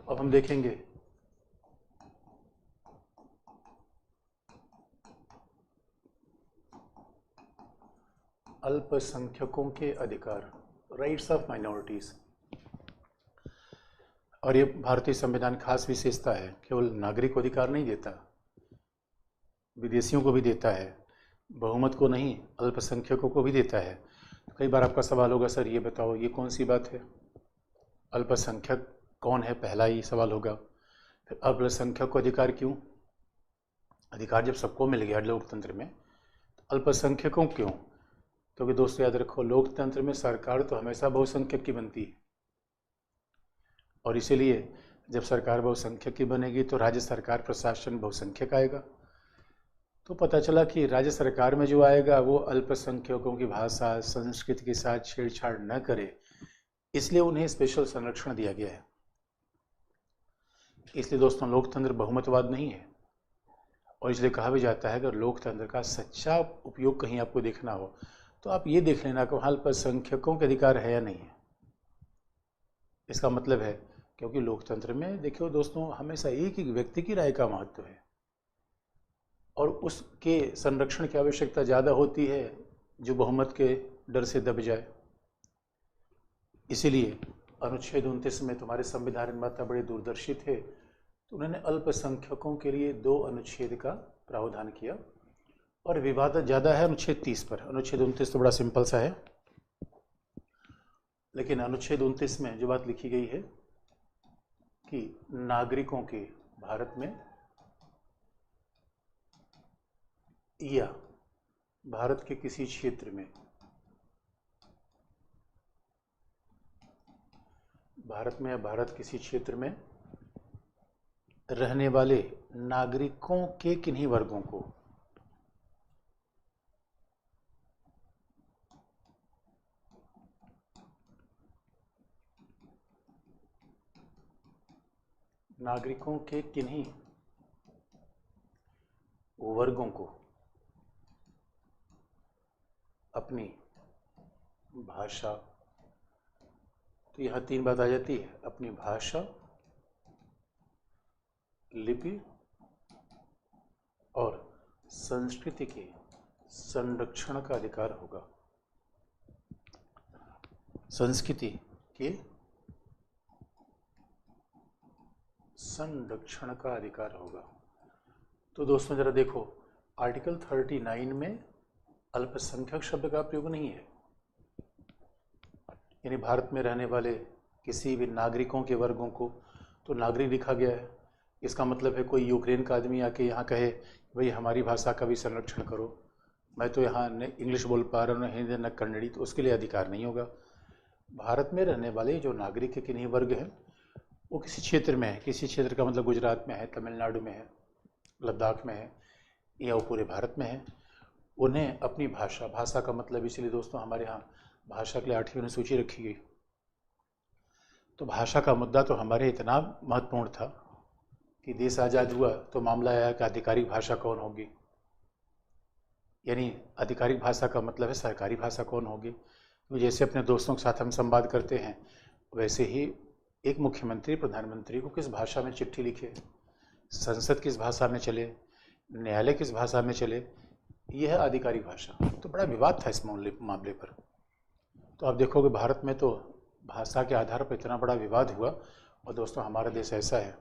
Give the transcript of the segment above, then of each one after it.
अब हम देखेंगे अल्पसंख्यकों के अधिकार, राइट्स ऑफ माइनॉरिटीज। और ये भारतीय संविधान खास विशेषता है, केवल नागरिक को अधिकार नहीं देता, विदेशियों को भी देता है, बहुमत को नहीं अल्पसंख्यकों को भी देता है। तो कई बार आपका सवाल होगा, सर ये बताओ ये कौन सी बात है, अल्पसंख्यक कौन है, पहला ही सवाल होगा। फिर अल्पसंख्यक को अधिकार क्यों, अधिकार जब सबको मिल गया लोकतंत्र में, तो अल्पसंख्यकों क्यों? क्योंकि दोस्तों याद रखो, लोकतंत्र में सरकार तो हमेशा बहुसंख्यक की बनती है, और इसीलिए जब सरकार बहुसंख्यक की बनेगी तो राज्य सरकार प्रशासन बहुसंख्यक आएगा। तो पता चला कि राज्य सरकार में जो आएगा वो अल्पसंख्यकों की भाषा संस्कृति के साथ छेड़छाड़ न करे, इसलिए उन्हें स्पेशल संरक्षण दिया गया है। इसलिए दोस्तों लोकतंत्र बहुमतवाद नहीं है, और इसलिए कहा भी जाता है अगर लोकतंत्र का सच्चा उपयोग कहीं आपको देखना हो तो आप ये देख लेना कि वहाँ अल्पसंख्यकों के अधिकार है या नहीं है। इसका मतलब है क्योंकि लोकतंत्र में देखिए दोस्तों हमेशा एक ही व्यक्ति की राय का महत्व है, और उसके संरक्षण की आवश्यकता ज़्यादा होती है जो बहुमत के डर से दब जाए। इसीलिए अनुच्छेद 29 में तुम्हारे संविधान निर्माता बड़े दूरदर्शी थे, तो उन्होंने अल्पसंख्यकों के लिए 2 अनुच्छेद का प्रावधान किया, और विवाद ज़्यादा है अनुच्छेद 30 पर। अनुच्छेद 29 तो बड़ा सिंपल सा है, लेकिन अनुच्छेद 29 में जो बात लिखी गई है कि नागरिकों के भारत में या भारत के किसी क्षेत्र में, भारत में या भारत किसी क्षेत्र में रहने वाले नागरिकों के किन्हीं वर्गों को अपनी भाषा, तो यहाँ 3 बात आ जाती है, अपनी भाषा, लिपि और संस्कृति के संरक्षण का अधिकार होगा। संस्कृति के संरक्षण का अधिकार होगा। तो दोस्तों जरा देखो, आर्टिकल 39 में अल्पसंख्यक शब्द का प्रयोग नहीं है, यानी भारत में रहने वाले किसी भी नागरिकों के वर्गों को तो नागरिक लिखा गया है। इसका मतलब है कोई यूक्रेन का आदमी आके यहाँ कहे भाई हमारी भाषा का भी संरक्षण करो, मैं तो यहाँ न इंग्लिश बोल पा रहा हूँ, न हिंदी न कन्नड़ी, तो उसके लिए अधिकार नहीं होगा। भारत में रहने वाले जो नागरिक के किन्हीं वर्ग हैं वो किसी क्षेत्र में है, किसी क्षेत्र का मतलब गुजरात में है, तमिलनाडु में है, लद्दाख में है, या वो पूरे भारत में है, उन्हें अपनी भाषा, भाषा का मतलब इसलिए दोस्तों हमारे यहाँ भाषा के लिए 8वीं अनुसूची रखी गई। तो भाषा का मुद्दा तो हमारे इतना महत्वपूर्ण था कि देश आज़ाद हुआ तो मामला आया कि आधिकारिक भाषा कौन होगी, यानी आधिकारिक भाषा का मतलब है सरकारी भाषा कौन होगी। तो जैसे अपने दोस्तों के साथ हम संवाद करते हैं, वैसे ही एक मुख्यमंत्री प्रधानमंत्री को किस भाषा में चिट्ठी लिखे, संसद किस भाषा में चले, न्यायालय किस भाषा में चले, यह है आधिकारिक भाषा। तो बड़ा विवाद था इस मामले पर। तो आप देखोगे भारत में तो भाषा के आधार पर इतना बड़ा विवाद हुआ। और दोस्तों हमारा देश ऐसा है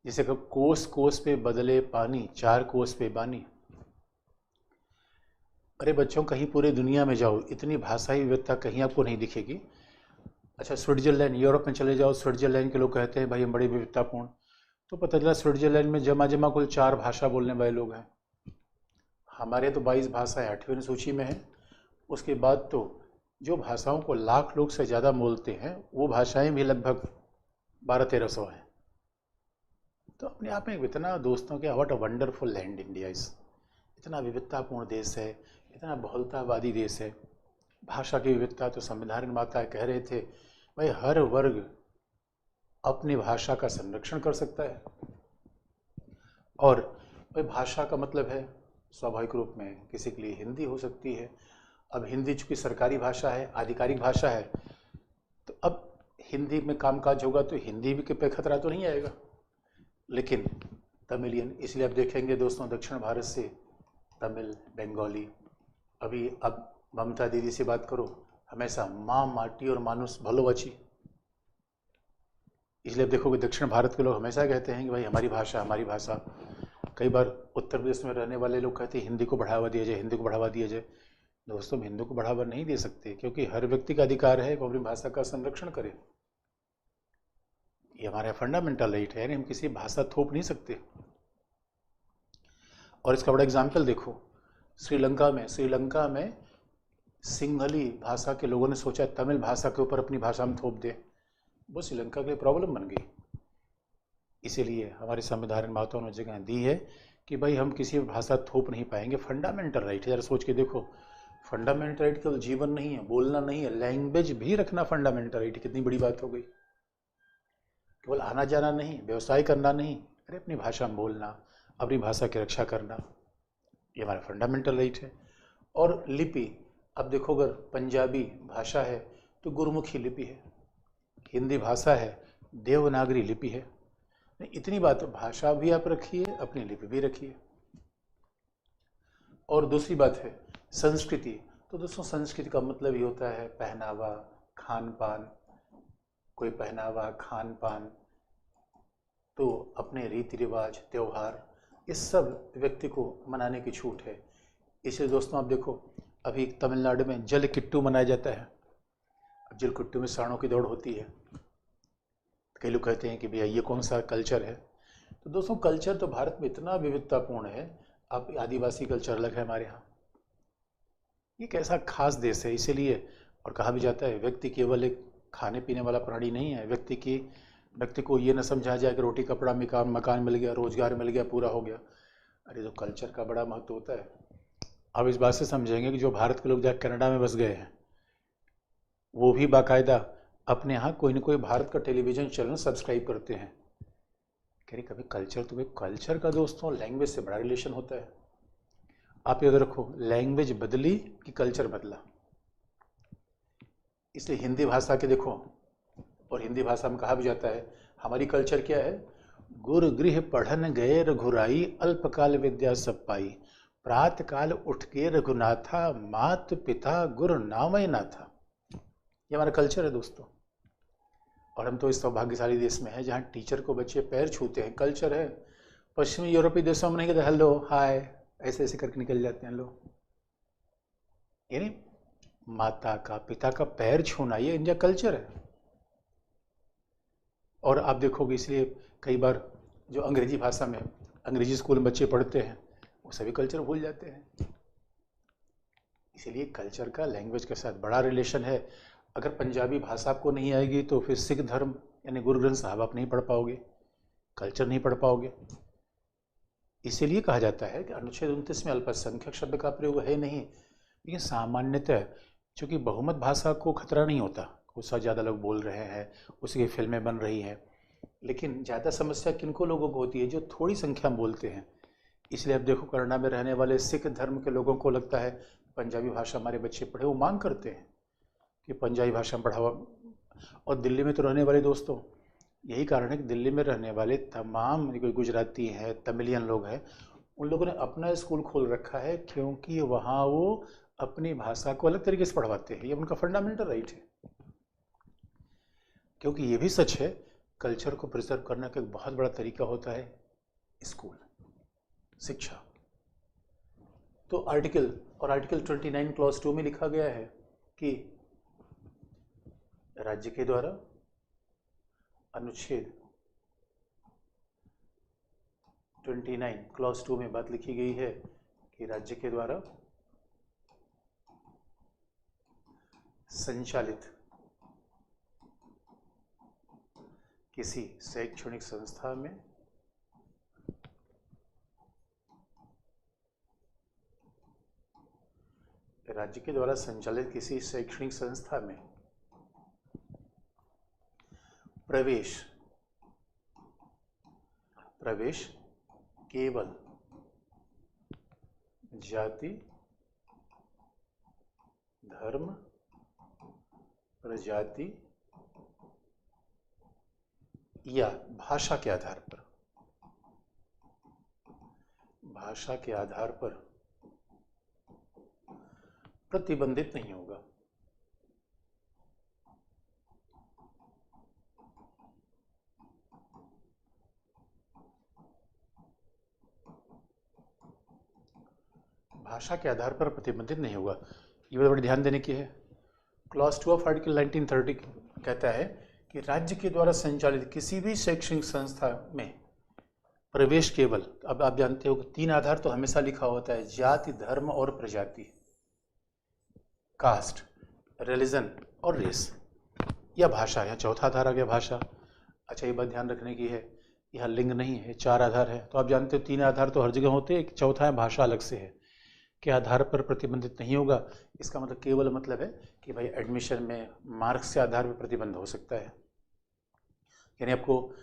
जिसे कोस कोस पे बदले पानी, 4 कोस पे बानी। अरे बच्चों कहीं पूरे दुनिया में जाओ, इतनी भाषाई विविधता कहीं आपको नहीं दिखेगी। अच्छा स्विट्जरलैंड, यूरोप में चले जाओ, स्विट्जरलैंड के लोग कहते हैं भाई हम बड़ी विविधतापूर्ण, तो पता चला स्विट्जरलैंड में जमा कुल 4 भाषा बोलने वाले लोग हैं। हमारे तो 22 भाषाएं 8वीं अनुसूची में है। उसके बाद तो जो भाषाओं को लाख लोग से ज़्यादा बोलते हैं वो भाषाएं भी लगभग 1200-1300 हैं। तो अपने आप में इतना दोस्तों के what a wonderful land India is, इतना विविधतापूर्ण देश है, इतना बहुलतावादी देश है। भाषा की विविधता तो संविधान निर्माता कह रहे थे भाई हर वर्ग अपनी भाषा का संरक्षण कर सकता है। और भाई भाषा का मतलब है स्वाभाविक रूप में किसी के लिए हिंदी हो सकती है। अब हिंदी चूँकि सरकारी भाषा है, आधिकारिक भाषा है, तो अब हिंदी में कामकाज होगा तो हिंदी भी पे खतरा तो नहीं आएगा, लेकिन तमिलियन, इसलिए आप देखेंगे दोस्तों दक्षिण भारत से तमिल, बंगाली, अभी अब ममता दीदी से बात करो, हमेशा माँ माटी और मानुस भलो बची। इसलिए आप देखोगे दक्षिण भारत के लोग हमेशा कहते हैं कि भाई हमारी भाषा हमारी भाषा। कई बार उत्तर प्रदेश में रहने वाले लोग कहते हैं हिंदी को बढ़ावा दिया जाए, हिंदी को बढ़ावा दिया जाए। दोस्तों, हम हिंदी को बढ़ावा नहीं दे सकते, क्योंकि हर व्यक्ति का अधिकार है कि अपनी भाषा का संरक्षण करे। ये हमारा फंडामेंटल राइट है, यानी हम किसी भाषा थोप नहीं सकते। और इसका बड़ा एग्जाम्पल देखो, श्रीलंका में सिंहली भाषा के लोगों ने सोचा तमिल भाषा के ऊपर अपनी भाषा में थोप दे, वो श्रीलंका के लिए प्रॉब्लम बन गई। इसीलिए हमारे संविधान निर्माताओं ने जगह दी है कि भाई हम किसी भाषा थोप नहीं पाएंगे, फंडामेंटल राइट है। जरा सोच के देखो, फंडामेंटल राइट केवल जीवन नहीं है, बोलना नहीं है, लैंग्वेज भी रखना फंडामेंटल राइट। कितनी बड़ी बात हो गई। केवल आना जाना नहीं, व्यवसाय करना नहीं, अरे अपनी भाषा में बोलना, अपनी भाषा की रक्षा करना, ये हमारा फंडामेंटल राइट है। और लिपि, अब देखो अगर पंजाबी भाषा है तो गुरुमुखी लिपि है, हिंदी भाषा है देवनागरी लिपि है। इतनी बात, भाषा भी आप रखिए, अपनी लिपि भी रखिए। और दूसरी बात है संस्कृति। तो दोस्तों संस्कृति का मतलब ये होता है पहनावा, खान पान। कोई पहनावा, खान पान, तो अपने रीति रिवाज, त्योहार, इस सब व्यक्ति को मनाने की छूट है। इसलिए दोस्तों आप देखो, अभी तमिलनाडु में जल किट्टू मनाया जाता है। अब जल किट्टू में सांडों की दौड़ होती है। कई लोग कहते हैं कि भैया ये कौन सा कल्चर है। तो दोस्तों कल्चर तो भारत में इतना विविधतापूर्ण है। अब आदिवासी कल्चर अलग है हमारे यहाँ। ये कैसा खास देश है, इसीलिए। और कहा भी जाता है व्यक्ति केवल एक खाने पीने वाला प्राणी नहीं है। व्यक्ति को ये न समझा जाए कि रोटी कपड़ा मकान मिल गया, रोजगार मिल गया, पूरा हो गया। अरे तो कल्चर का बड़ा महत्व होता है। अब इस बात से समझेंगे कि जो भारत के लोग जहाँ कनाडा में बस गए हैं, वो भी बाकायदा अपने यहाँ कोई ना कोई भारत का टेलीविजन चैनल सब्सक्राइब करते हैं। कह रही कभी कल्चर का दोस्तों लैंग्वेज से बड़ा रिलेशन होता है। आप याद रखो, लैंग्वेज बदली कि कल्चर बदला। इसलिए हिंदी भाषा के देखो, और हिंदी भाषा में कहा भी जाता है हमारी कल्चर क्या है, गुरु गृह पढ़न गए रघुराई, अल्पकाल विद्या सब पाई, प्रात काल उठ के रघुनाथा, मात पिता गुरु नामय नाथा। ये हमारा कल्चर है दोस्तों। और हम तो इस सौभाग्यशाली देश में हैं जहाँ टीचर को बच्चे पैर छूते हैं, कल्चर है। पश्चिमी यूरोपीय देशों में नहीं कहते हेलो हाय, ऐसे ऐसे करके निकल जाते हैं लोग। यानी माता का, पिता का पैर छूना, ये इनका कल्चर है। और आप देखोगे, इसलिए कई बार जो अंग्रेजी भाषा में, अंग्रेजी स्कूल में बच्चे पढ़ते हैं, वो सभी कल्चर भूल जाते हैं। इसीलिए कल्चर का लैंग्वेज के साथ बड़ा रिलेशन है। अगर पंजाबी भाषा आपको नहीं आएगी तो फिर सिख धर्म यानी गुरु ग्रंथ साहब आप नहीं पढ़ पाओगे, कल्चर नहीं पढ़ पाओगे। इसीलिए कहा जाता है कि अनुच्छेद 29 में अल्पसंख्यक शब्द का प्रयोग है नहीं, लेकिन सामान्यतः चूँकि बहुमत भाषा को खतरा नहीं होता, उससे ज़्यादा लोग बोल रहे हैं, उसी की फिल्में बन रही हैं, लेकिन ज़्यादा समस्या किनको लोगों को होती है, जो थोड़ी संख्या में बोलते हैं। इसलिए अब देखो, कनाडा में रहने वाले सिख धर्म के लोगों को लगता है पंजाबी भाषा हमारे बच्चे पढ़े, वो मांग करते हैं कि पंजाबी भाषा में बढ़ावा। और दिल्ली में तो रहने वाले दोस्तों, यही कारण है कि दिल्ली में रहने वाले तमाम कोई गुजराती हैं, तमिलियन लोग हैं, उन लोगों ने अपना स्कूल खोल रखा है, क्योंकि वहाँ वो अपनी भाषा को अलग तरीके से पढ़वाते हैं। ये उनका फंडामेंटल राइट है। क्योंकि ये भी सच है, कल्चर को प्रिजर्व करने का एक बहुत बड़ा तरीका होता है स्कूल, शिक्षा। तो आर्टिकल 29 क्लॉज 2 में लिखा गया है कि राज्य के द्वारा, अनुच्छेद 29 क्लॉज 2 में बात लिखी गई है कि राज्य के द्वारा संचालित किसी शैक्षणिक संस्था में राज्य के द्वारा संचालित किसी शैक्षणिक संस्था में प्रवेश केवल जाति, धर्म, प्रजाति या भाषा के आधार पर, भाषा के आधार पर प्रतिबंधित नहीं होगा। भाषा के आधार पर प्रतिबंधित नहीं होगा, ये बड़ा ध्यान देने की है। क्लॉज 2 ऑफ आर्टिकल 1930 कहता है कि राज्य के द्वारा संचालित किसी भी शैक्षणिक संस्था में प्रवेश केवल, अब आप जानते हो कि 3 आधार तो हमेशा लिखा होता है, जाति, धर्म और प्रजाति, कास्ट, रिलीजन और रेस, या भाषा, या चौथा आधार आ गया भाषा। अच्छा, ये बात ध्यान रखने की है, यह लिंग नहीं है, 4 आधार है। तो आप जानते हो 3 आधार तो हर जगह होते हैं, एक चौथा है भाषा अलग से है, के आधार पर प्रतिबंधित नहीं होगा। इसका मतलब केवल मतलब है कि भाई एडमिशन में मार्क्स के आधार पर प्रतिबंध हो सकता है, यानी आपको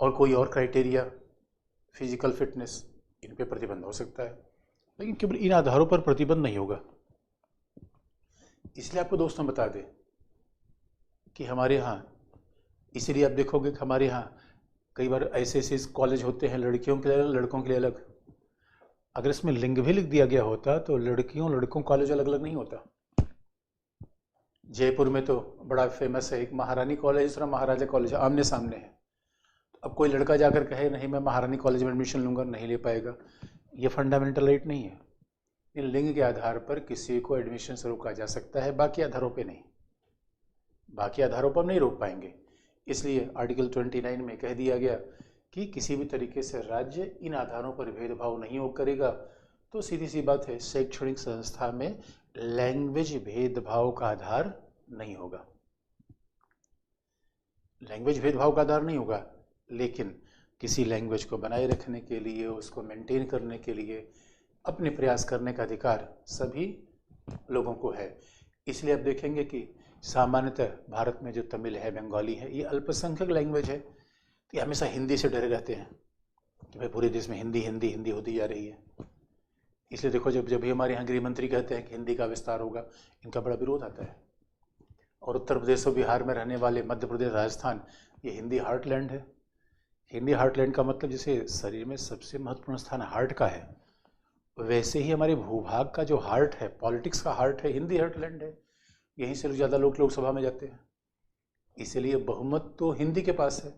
और कोई और क्राइटेरिया, फिजिकल फिटनेस, इन पे प्रतिबंध हो सकता है, लेकिन केवल इन आधारों पर प्रतिबंध नहीं होगा। इसलिए आपको दोस्तों बता दें कि हमारे यहाँ, इसीलिए आप देखोगे कि हमारे यहाँ कई बार ऐसे ऐसे कॉलेज होते हैं, लड़कियों के लिए अलग, लड़कों के लिए अलग। अगर इसमें लिंग भी लिख दिया गया होता तो लड़कियों लड़कों कॉलेज अलग अलग नहीं होता। जयपुर में तो बड़ा फेमस है, एक महारानी कॉलेज, दूसरा महाराजा कॉलेज, आमने सामने है। अब कोई लड़का जाकर कहे नहीं मैं महारानी कॉलेज में एडमिशन लूँगा, नहीं ले पाएगा। ये फंडामेंटल राइट नहीं है। इन लिंग के आधार पर किसी को एडमिशन से रोका जा सकता है, बाकी आधारों पे नहीं, बाकी आधारों पर नहीं रोक पाएंगे। इसलिए आर्टिकल 29 में कह दिया गया कि किसी भी तरीके से राज्य इन आधारों पर भेदभाव नहीं करेगा। तो सीधी सी बात है, शैक्षणिक संस्था में लैंग्वेज भेदभाव का आधार नहीं होगा, लैंग्वेज भेदभाव का आधार नहीं होगा, लेकिन किसी लैंग्वेज को बनाए रखने के लिए, उसको मेंटेन करने के लिए अपने प्रयास करने का अधिकार सभी लोगों को है। इसलिए आप देखेंगे कि सामान्यतः भारत में जो तमिल है, बंगाली है, ये अल्पसंख्यक लैंग्वेज है, तो ये हमेशा हिंदी से डरे रहते हैं कि भाई पूरे देश में हिंदी हिंदी हिंदी होती जा रही है। इसलिए देखो, जब जब भी हमारे यहाँ गृह मंत्री कहते हैं कि हिंदी का विस्तार होगा, इनका बड़ा विरोध आता है। और उत्तर प्रदेश और बिहार में रहने वाले, मध्य प्रदेश, राजस्थान, ये हिंदी हार्टलैंड है। हिंदी हार्टलैंड का मतलब जैसे शरीर में सबसे महत्वपूर्ण स्थान हार्ट का है, वैसे ही हमारे भूभाग का जो हार्ट है, पॉलिटिक्स का हार्ट है, हिंदी हार्टलैंड है। यहीं से ज़्यादा लोग लोकसभा में जाते हैं, इसीलिए बहुमत तो हिंदी के पास है।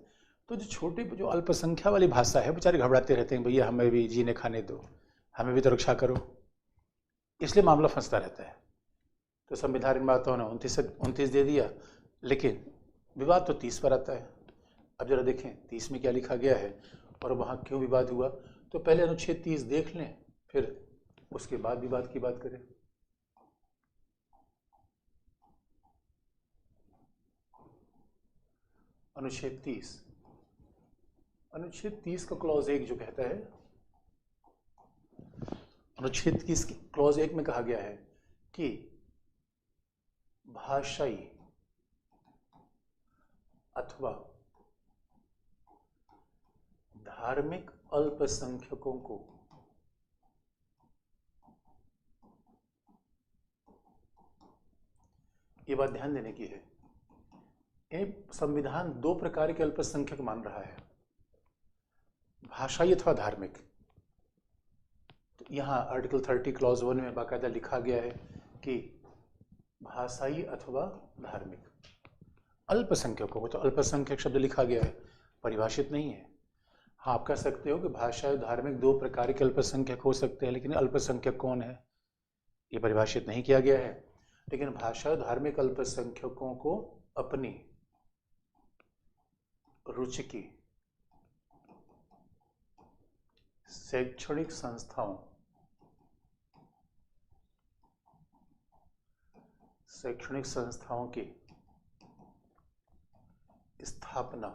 तो जो छोटे, जो अल्पसंख्या वाली भाषा है, बेचारे घबराते रहते हैं, भैया हमें भी जीने खाने दो, हमें भी तो रक्षा करो, इसलिए मामला फंसता रहता है। तो संविधान निर्माताओं ने 29 दे दिया, लेकिन विवाद तो 30 पर आता है। अब जरा देखें 30 में क्या लिखा गया है और वहाँ क्यों विवाद हुआ। तो पहले अनुच्छेद 30 देख लें, फिर उसके बाद विवाद की बात करें। अनुच्छेद 30 का क्लॉज 1 जो कहता है, अनुच्छेद 30 क्लॉज 1 में कहा गया है कि भाषाई अथवा धार्मिक अल्पसंख्यकों को ये बात ध्यान देने की है, संविधान 2 प्रकार के अल्पसंख्यक मान रहा है, भाषाई अथवा धार्मिक। तो यहाँ आर्टिकल 30 क्लॉज 1 में बाकायदा लिखा गया है कि भाषाई अथवा धार्मिक अल्पसंख्यकों को, तो अल्पसंख्यक शब्द लिखा गया है, परिभाषित नहीं है। हाँ, आप कह सकते हो कि भाषाई और धार्मिक 2 प्रकार के अल्पसंख्यक हो सकते हैं, लेकिन अल्पसंख्यक कौन है ये परिभाषित नहीं किया गया है। लेकिन भाषा और धार्मिक अल्पसंख्यकों को अपनी रुचि की शैक्षणिक संस्थाओं की स्थापना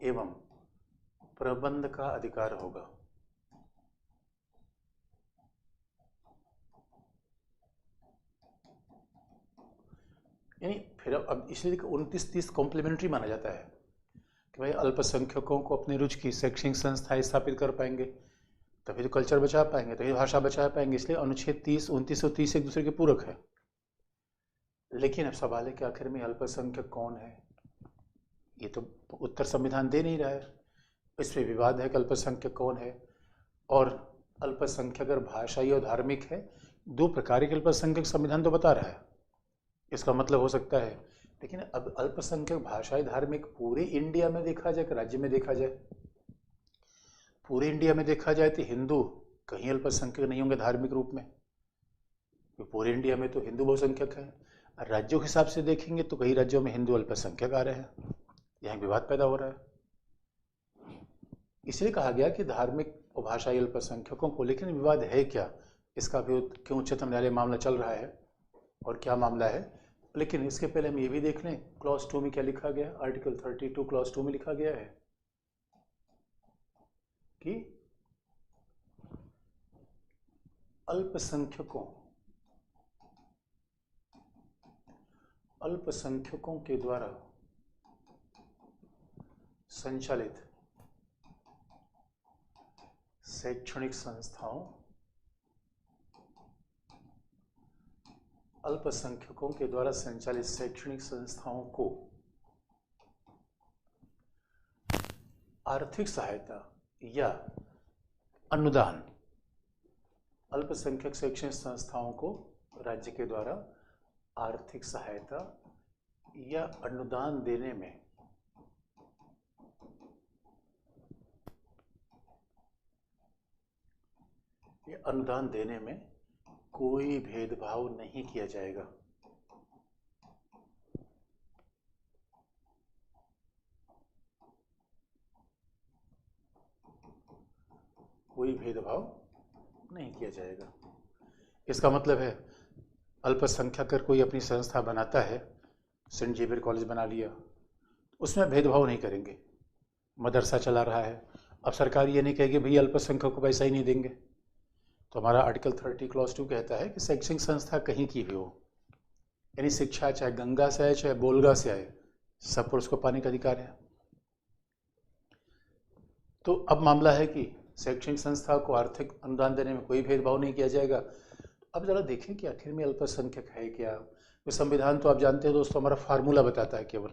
एवं प्रबंध का अधिकार होगा। यानी फिर अब इसलिए 29-30 कॉम्प्लीमेंट्री माना जाता है कि भाई अल्पसंख्यकों को अपनी रुचि की शैक्षणिक संस्थाएं स्थापित कर पाएंगे, तभी तो कल्चर बचा पाएंगे, तभी भाषा बचा पाएंगे। इसलिए अनुच्छेद 30, 29 और 30 एक दूसरे के पूरक है। लेकिन अब सवाल है कि आखिर में अल्पसंख्यक कौन है। ये तो उत्तर संविधान दे नहीं रहा है। इस पर विवाद है कि अल्पसंख्यक कौन है, और अल्पसंख्यक अगर भाषाई और धार्मिक है, दो प्रकार के अल्पसंख्यक संविधान तो बता रहा है। इसका मतलब हो सकता है, लेकिन अब अल्पसंख्यक भाषाई धार्मिक पूरे इंडिया में देखा जाए कि राज्य में देखा जाए? पूरे इंडिया में देखा जाए तो हिंदू कहीं अल्पसंख्यक नहीं होंगे धार्मिक रूप में, तो पूरे इंडिया में तो हिंदू बहुसंख्यक हैं। राज्यों के हिसाब से देखेंगे तो कई राज्यों में हिंदू अल्पसंख्यक आ रहे हैं, यहाँ विवाद पैदा हो रहा है। इसलिए कहा गया कि धार्मिक और भाषाई अल्पसंख्यकों को, लेकिन विवाद है क्या, इसका भी क्यों उच्चतम न्यायालय मामला चल रहा है और क्या मामला है। लेकिन इसके पहले हम ये भी देख लें क्लॉज 2 में क्या लिखा गया है। आर्टिकल 32 क्लॉज 2 में लिखा गया है कि अल्पसंख्यकों के द्वारा संचालित शैक्षणिक संस्थाओं, अल्पसंख्यकों के द्वारा संचालित शैक्षणिक संस्थाओं को आर्थिक सहायता या अनुदान, अल्पसंख्यक शैक्षणिक संस्थाओं को राज्य के द्वारा आर्थिक सहायता या अनुदान देने में कोई भेदभाव नहीं किया जाएगा। कोई भेदभाव नहीं किया जाएगा। इसका मतलब है अल्पसंख्यक अगर कोई अपनी संस्था बनाता है, सेंट जेवियर कॉलेज बना लिया, उसमें भेदभाव नहीं करेंगे। मदरसा चला रहा है, अब सरकार ये नहीं कहेगी भैया अल्पसंख्यक को पैसा ही नहीं देंगे। तो हमारा आर्टिकल 30 क्लॉज 2 कहता है कि शैक्षणिक संस्था कहीं की भी हो, यानी शिक्षा चाहे गंगा से आए चाहे बोलगा से आए, सब पर उसको पाने का अधिकार है। तो अब मामला है कि शैक्षणिक संस्था को आर्थिक अनुदान देने में कोई भेदभाव नहीं किया जाएगा। अब जरा देखें कि आखिर में अल्पसंख्यक है क्या। तो संविधान तो आप जानते हैं दोस्तों, हमारा फार्मूला बताता है केवल।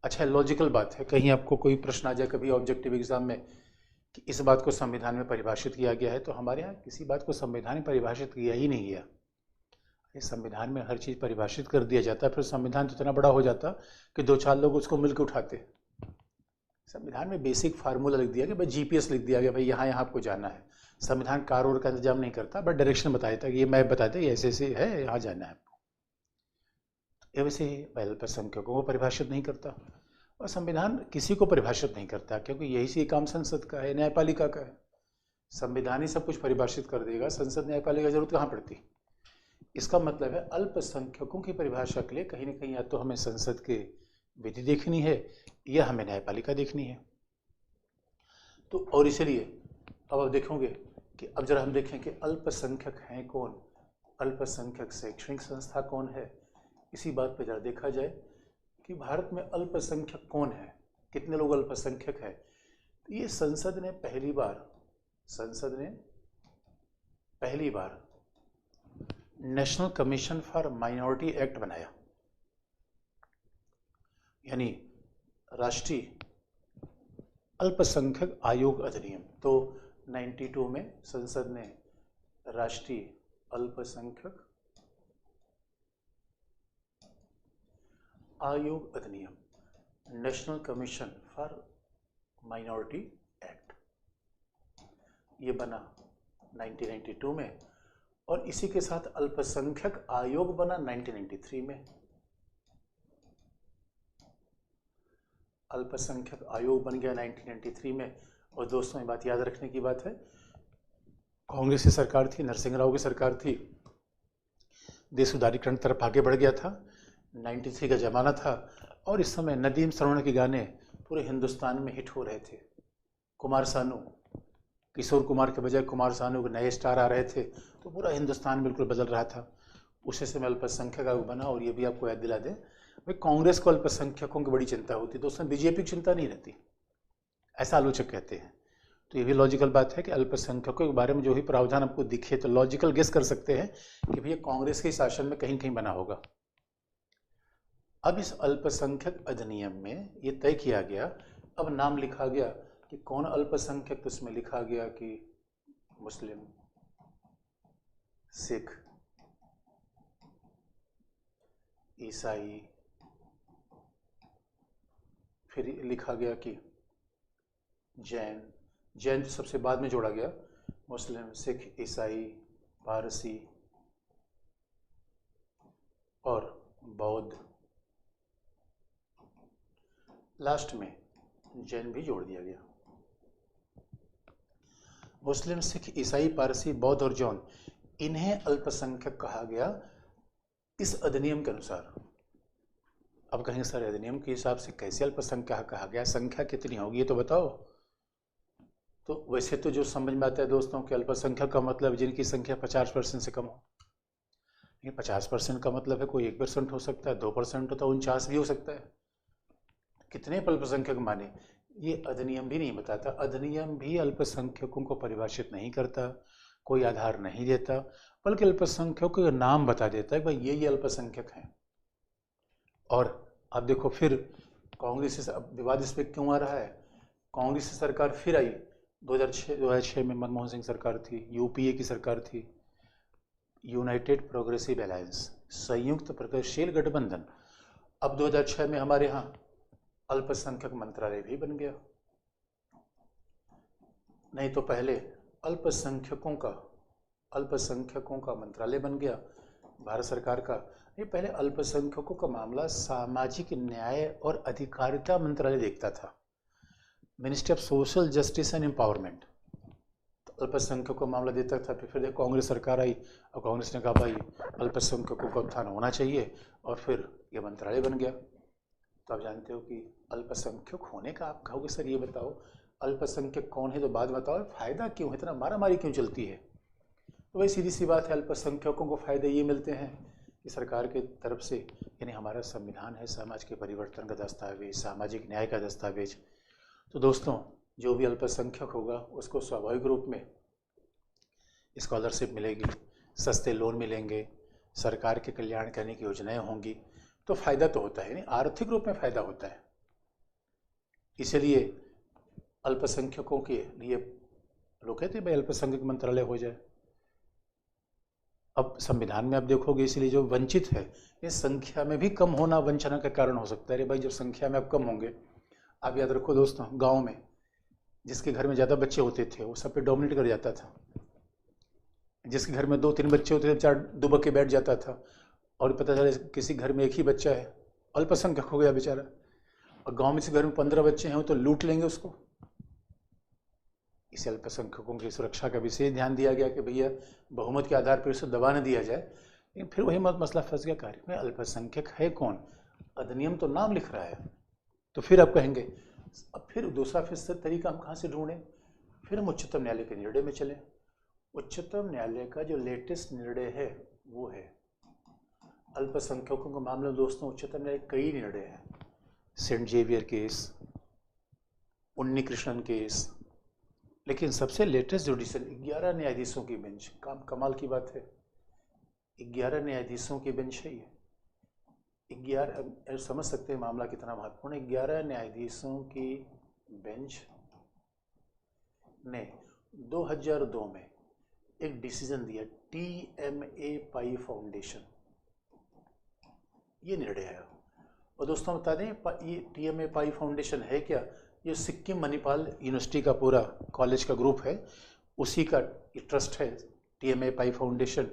अच्छा, लॉजिकल बात है, कहीं आपको कोई प्रश्न आ जाए कभी ऑब्जेक्टिव एग्जाम में कि इस बात को संविधान में परिभाषित किया गया है, तो हमारे यहाँ किसी बात को संविधान में परिभाषित किया ही नहीं गया। संविधान में हर चीज़ परिभाषित कर दिया जाता, फिर संविधान तो इतना बड़ा हो जाता कि 2-4 लोग उसको मिलकर उठाते। संविधान में बेसिक फार्मूला लिख दिया कि भाई जीपीएस लिख दिया गया, भाई यहाँ यहाँ आपको जाना है। संविधान कार और का इंतजाम नहीं करता, बट डायरेक्शन बताया था कि ये मैप बताते ये ऐसे ऐसे है, यहाँ जाना है आपको। ये वैसे ही अल्पसंख्यकों को परिभाषित नहीं करता, और संविधान किसी को परिभाषित नहीं करता, क्योंकि यही से काम संसद का है, न्यायपालिका का है। संविधान ही सब कुछ परिभाषित कर देगा, संसद न्यायपालिका की जरूरत कहाँ पड़ती। इसका मतलब है अल्पसंख्यकों की परिभाषा के लिए कहीं ना कहीं या तो हमें संसद के विधि देखनी है या हमें न्यायपालिका देखनी है। तो और इसलिए अब आप देखोगे कि अब जरा हम देखें कि अल्पसंख्यक हैं कौन, अल्पसंख्यक शैक्षणिक संस्था कौन है। इसी बात पर जरा देखा जाए कि भारत में अल्पसंख्यक कौन है, कितने लोग अल्पसंख्यक हैं। तो ये संसद ने पहली बार national commission for minority act बनाया, यानी राष्ट्रीय अल्पसंख्यक आयोग अधिनियम। तो 92 में संसद ने राष्ट्रीय अल्पसंख्यक आयोग अधिनियम, national commission for minority act, ये बना 1992 में, और इसी के साथ अल्पसंख्यक आयोग बना 1993 में। अल्पसंख्यक आयोग बन गया 1993 में। और दोस्तों, ये बात याद रखने की बात है, कांग्रेस की सरकार थी, नरसिंह राव की सरकार थी, देश उदारीकरण तरफ आगे बढ़ गया था, 93 का ज़माना था, और इस समय नदीम श्रवण के गाने पूरे हिंदुस्तान में हिट हो रहे थे। कुमार सानू, किशोर कुमार के बजाय कुमार सानू के नए स्टार आ रहे थे, तो पूरा हिंदुस्तान बिल्कुल बदल रहा था। उसी समय अल्पसंख्यक आयोग बना। और ये भी आपको याद दिला दें, भाई कांग्रेस को अल्पसंख्यकों की बड़ी चिंता होती, तो उसमें बीजेपी की चिंता नहीं रहती, ऐसा आलोचक कहते हैं। तो ये भी लॉजिकल बात है कि अल्पसंख्यकों के बारे में जो भी प्रावधान आपको दिखे तो लॉजिकल गेस कर सकते हैं कि भैया कांग्रेस के शासन में कहीं कहीं बना होगा। अब इस अल्पसंख्यक अधिनियम में ये तय किया गया, अब नाम लिखा गया कि कौन अल्पसंख्यक, तो इसमें लिखा गया कि मुस्लिम, सिख, ईसाई, फिर लिखा गया कि जैन, जैन तो सबसे बाद में जोड़ा गया, मुस्लिम, सिख, ईसाई, पारसी और बौद्ध, लास्ट में जैन भी जोड़ दिया गया। मुस्लिम, सिख, ईसाई, पारसी, बौद्ध और जैन, इन्हें अल्पसंख्यक कहा गया इस अधिनियम के अनुसार। अब कहेंगे सर अधिनियम के हिसाब से कैसे अल्पसंख्यक कहा गया, संख्या कितनी होगी ये तो बताओ। तो वैसे तो जो समझ में आता है दोस्तों कि अल्पसंख्यक का मतलब जिनकी संख्या 50% से कम हो। 50% का मतलब है कोई 1% हो सकता है, 2% होता है, 49 भी हो सकता है। कितने अल्पसंख्यक माने ये अधिनियम भी नहीं बताता। अधिनियम भी अल्पसंख्यकों को परिभाषित नहीं करता, कोई आधार नहीं देता, बल्कि अल्पसंख्यकों का नाम बता देता है भाई ये अल्पसंख्यक हैं। और अब देखो फिर कांग्रेस से विवाद इस पर क्यों आ रहा है। कांग्रेस की सरकार फिर आई 2006 में, मनमोहन सिंह सरकार थी, यूपीए की सरकार थी, यूनाइटेड प्रोग्रेसिव अलायंस, संयुक्त प्रगतिशील गठबंधन। अब 2006 में हमारे यहाँ अल्पसंख्यक मंत्रालय भी बन गया। नहीं तो पहले अल्पसंख्यकों का मंत्रालय बन गया भारत सरकार का। ये पहले अल्पसंख्यकों का मामला सामाजिक न्याय और अधिकारिता मंत्रालय देखता था, ministry of social justice and empowerment. तो अल्पसंख्यकों का मामला देता था। फिर कांग्रेस सरकार आई और कांग्रेस ने कहा भाई अल्पसंख्यकों का उत्थान होना चाहिए, और फिर ये मंत्रालय बन गया। तो आप जानते हो कि अल्पसंख्यक होने का, आप कहोगे सर ये बताओ अल्पसंख्यक कौन है, तो बाद बताओ फायदा क्यों है, इतना मारामारी क्यों चलती है। तो वही सीधी सी बात है, अल्पसंख्यकों को फायदे ये मिलते हैं कि सरकार की तरफ से, यानी हमारा संविधान है समाज के परिवर्तन का दस्तावेज, सामाजिक न्याय का दस्तावेज। तो दोस्तों जो भी अल्पसंख्यक होगा उसको स्वाभाविक रूप में स्कॉलरशिप मिलेगी, सस्ते लोन मिलेंगे, सरकार के कल्याण करने की योजनाएं होंगी, तो फायदा तो होता है, यानी आर्थिक रूप में फायदा होता है। इसलिए अल्पसंख्यकों के लिए लोग कहते हैं भाई अल्पसंख्यक मंत्रालय हो जाए। अब संविधान में आप देखोगे, इसलिए जो वंचित है इस संख्या में भी कम होना वंचना का कारण हो सकता है। अरे भाई जब संख्या में आप कम होंगे, आप याद रखो दोस्तों, गांव में जिसके घर में ज़्यादा बच्चे होते थे वो सब पे डोमिनेट कर जाता था, जिसके घर में 2-3 बच्चे होते थे 4 दुबक के बैठ जाता था, और पता चला किसी घर में एक ही बच्चा है, अल्पसंख्यक हो गया बेचारा, और गांव में से घर में 15 बच्चे हैं तो लूट लेंगे उसको। इसे अल्पसंख्यकों की सुरक्षा का विशेष ध्यान दिया गया कि भैया बहुमत के आधार पर उसे दबा न दिया जाए। लेकिन फिर वही मसला फंस गया, कार्य में अल्पसंख्यक है कौन, अधिनियम तो नाम लिख रहा है। तो फिर आप कहेंगे अब फिर दूसरा फिर तरीका हम कहाँ से ढूंढें, फिर हम उच्चतम न्यायालय के निर्णय में चले। उच्चतम न्यायालय का जो लेटेस्ट निर्णय है वो है अल्पसंख्यकों के मामले में। दोस्तों उच्चतम न्यायालय कई निर्णय हैं, सेंट जेवियर केस, उन्नी कृष्णन केस, लेकिन सबसे लेटेस्ट जुडिशल 11 न्यायाधीशों की बेंच, कमाल की बात है, 11 न्यायाधीशों की बेंच है ये। 11 समझ सकते हैं मामला कितना महत्वपूर्ण है। 11 न्यायाधीशों की बेंच ने 2002 में एक डिसीजन दिया, TMA पाई फाउंडेशन, ये निर्णय आया। और दोस्तों बता दें ये TMA पाई फाउंडेशन है क्या, ये सिक्किम मणिपाल यूनिवर्सिटी का पूरा कॉलेज का ग्रुप है, उसी का ट्रस्ट है TMA पाई फाउंडेशन।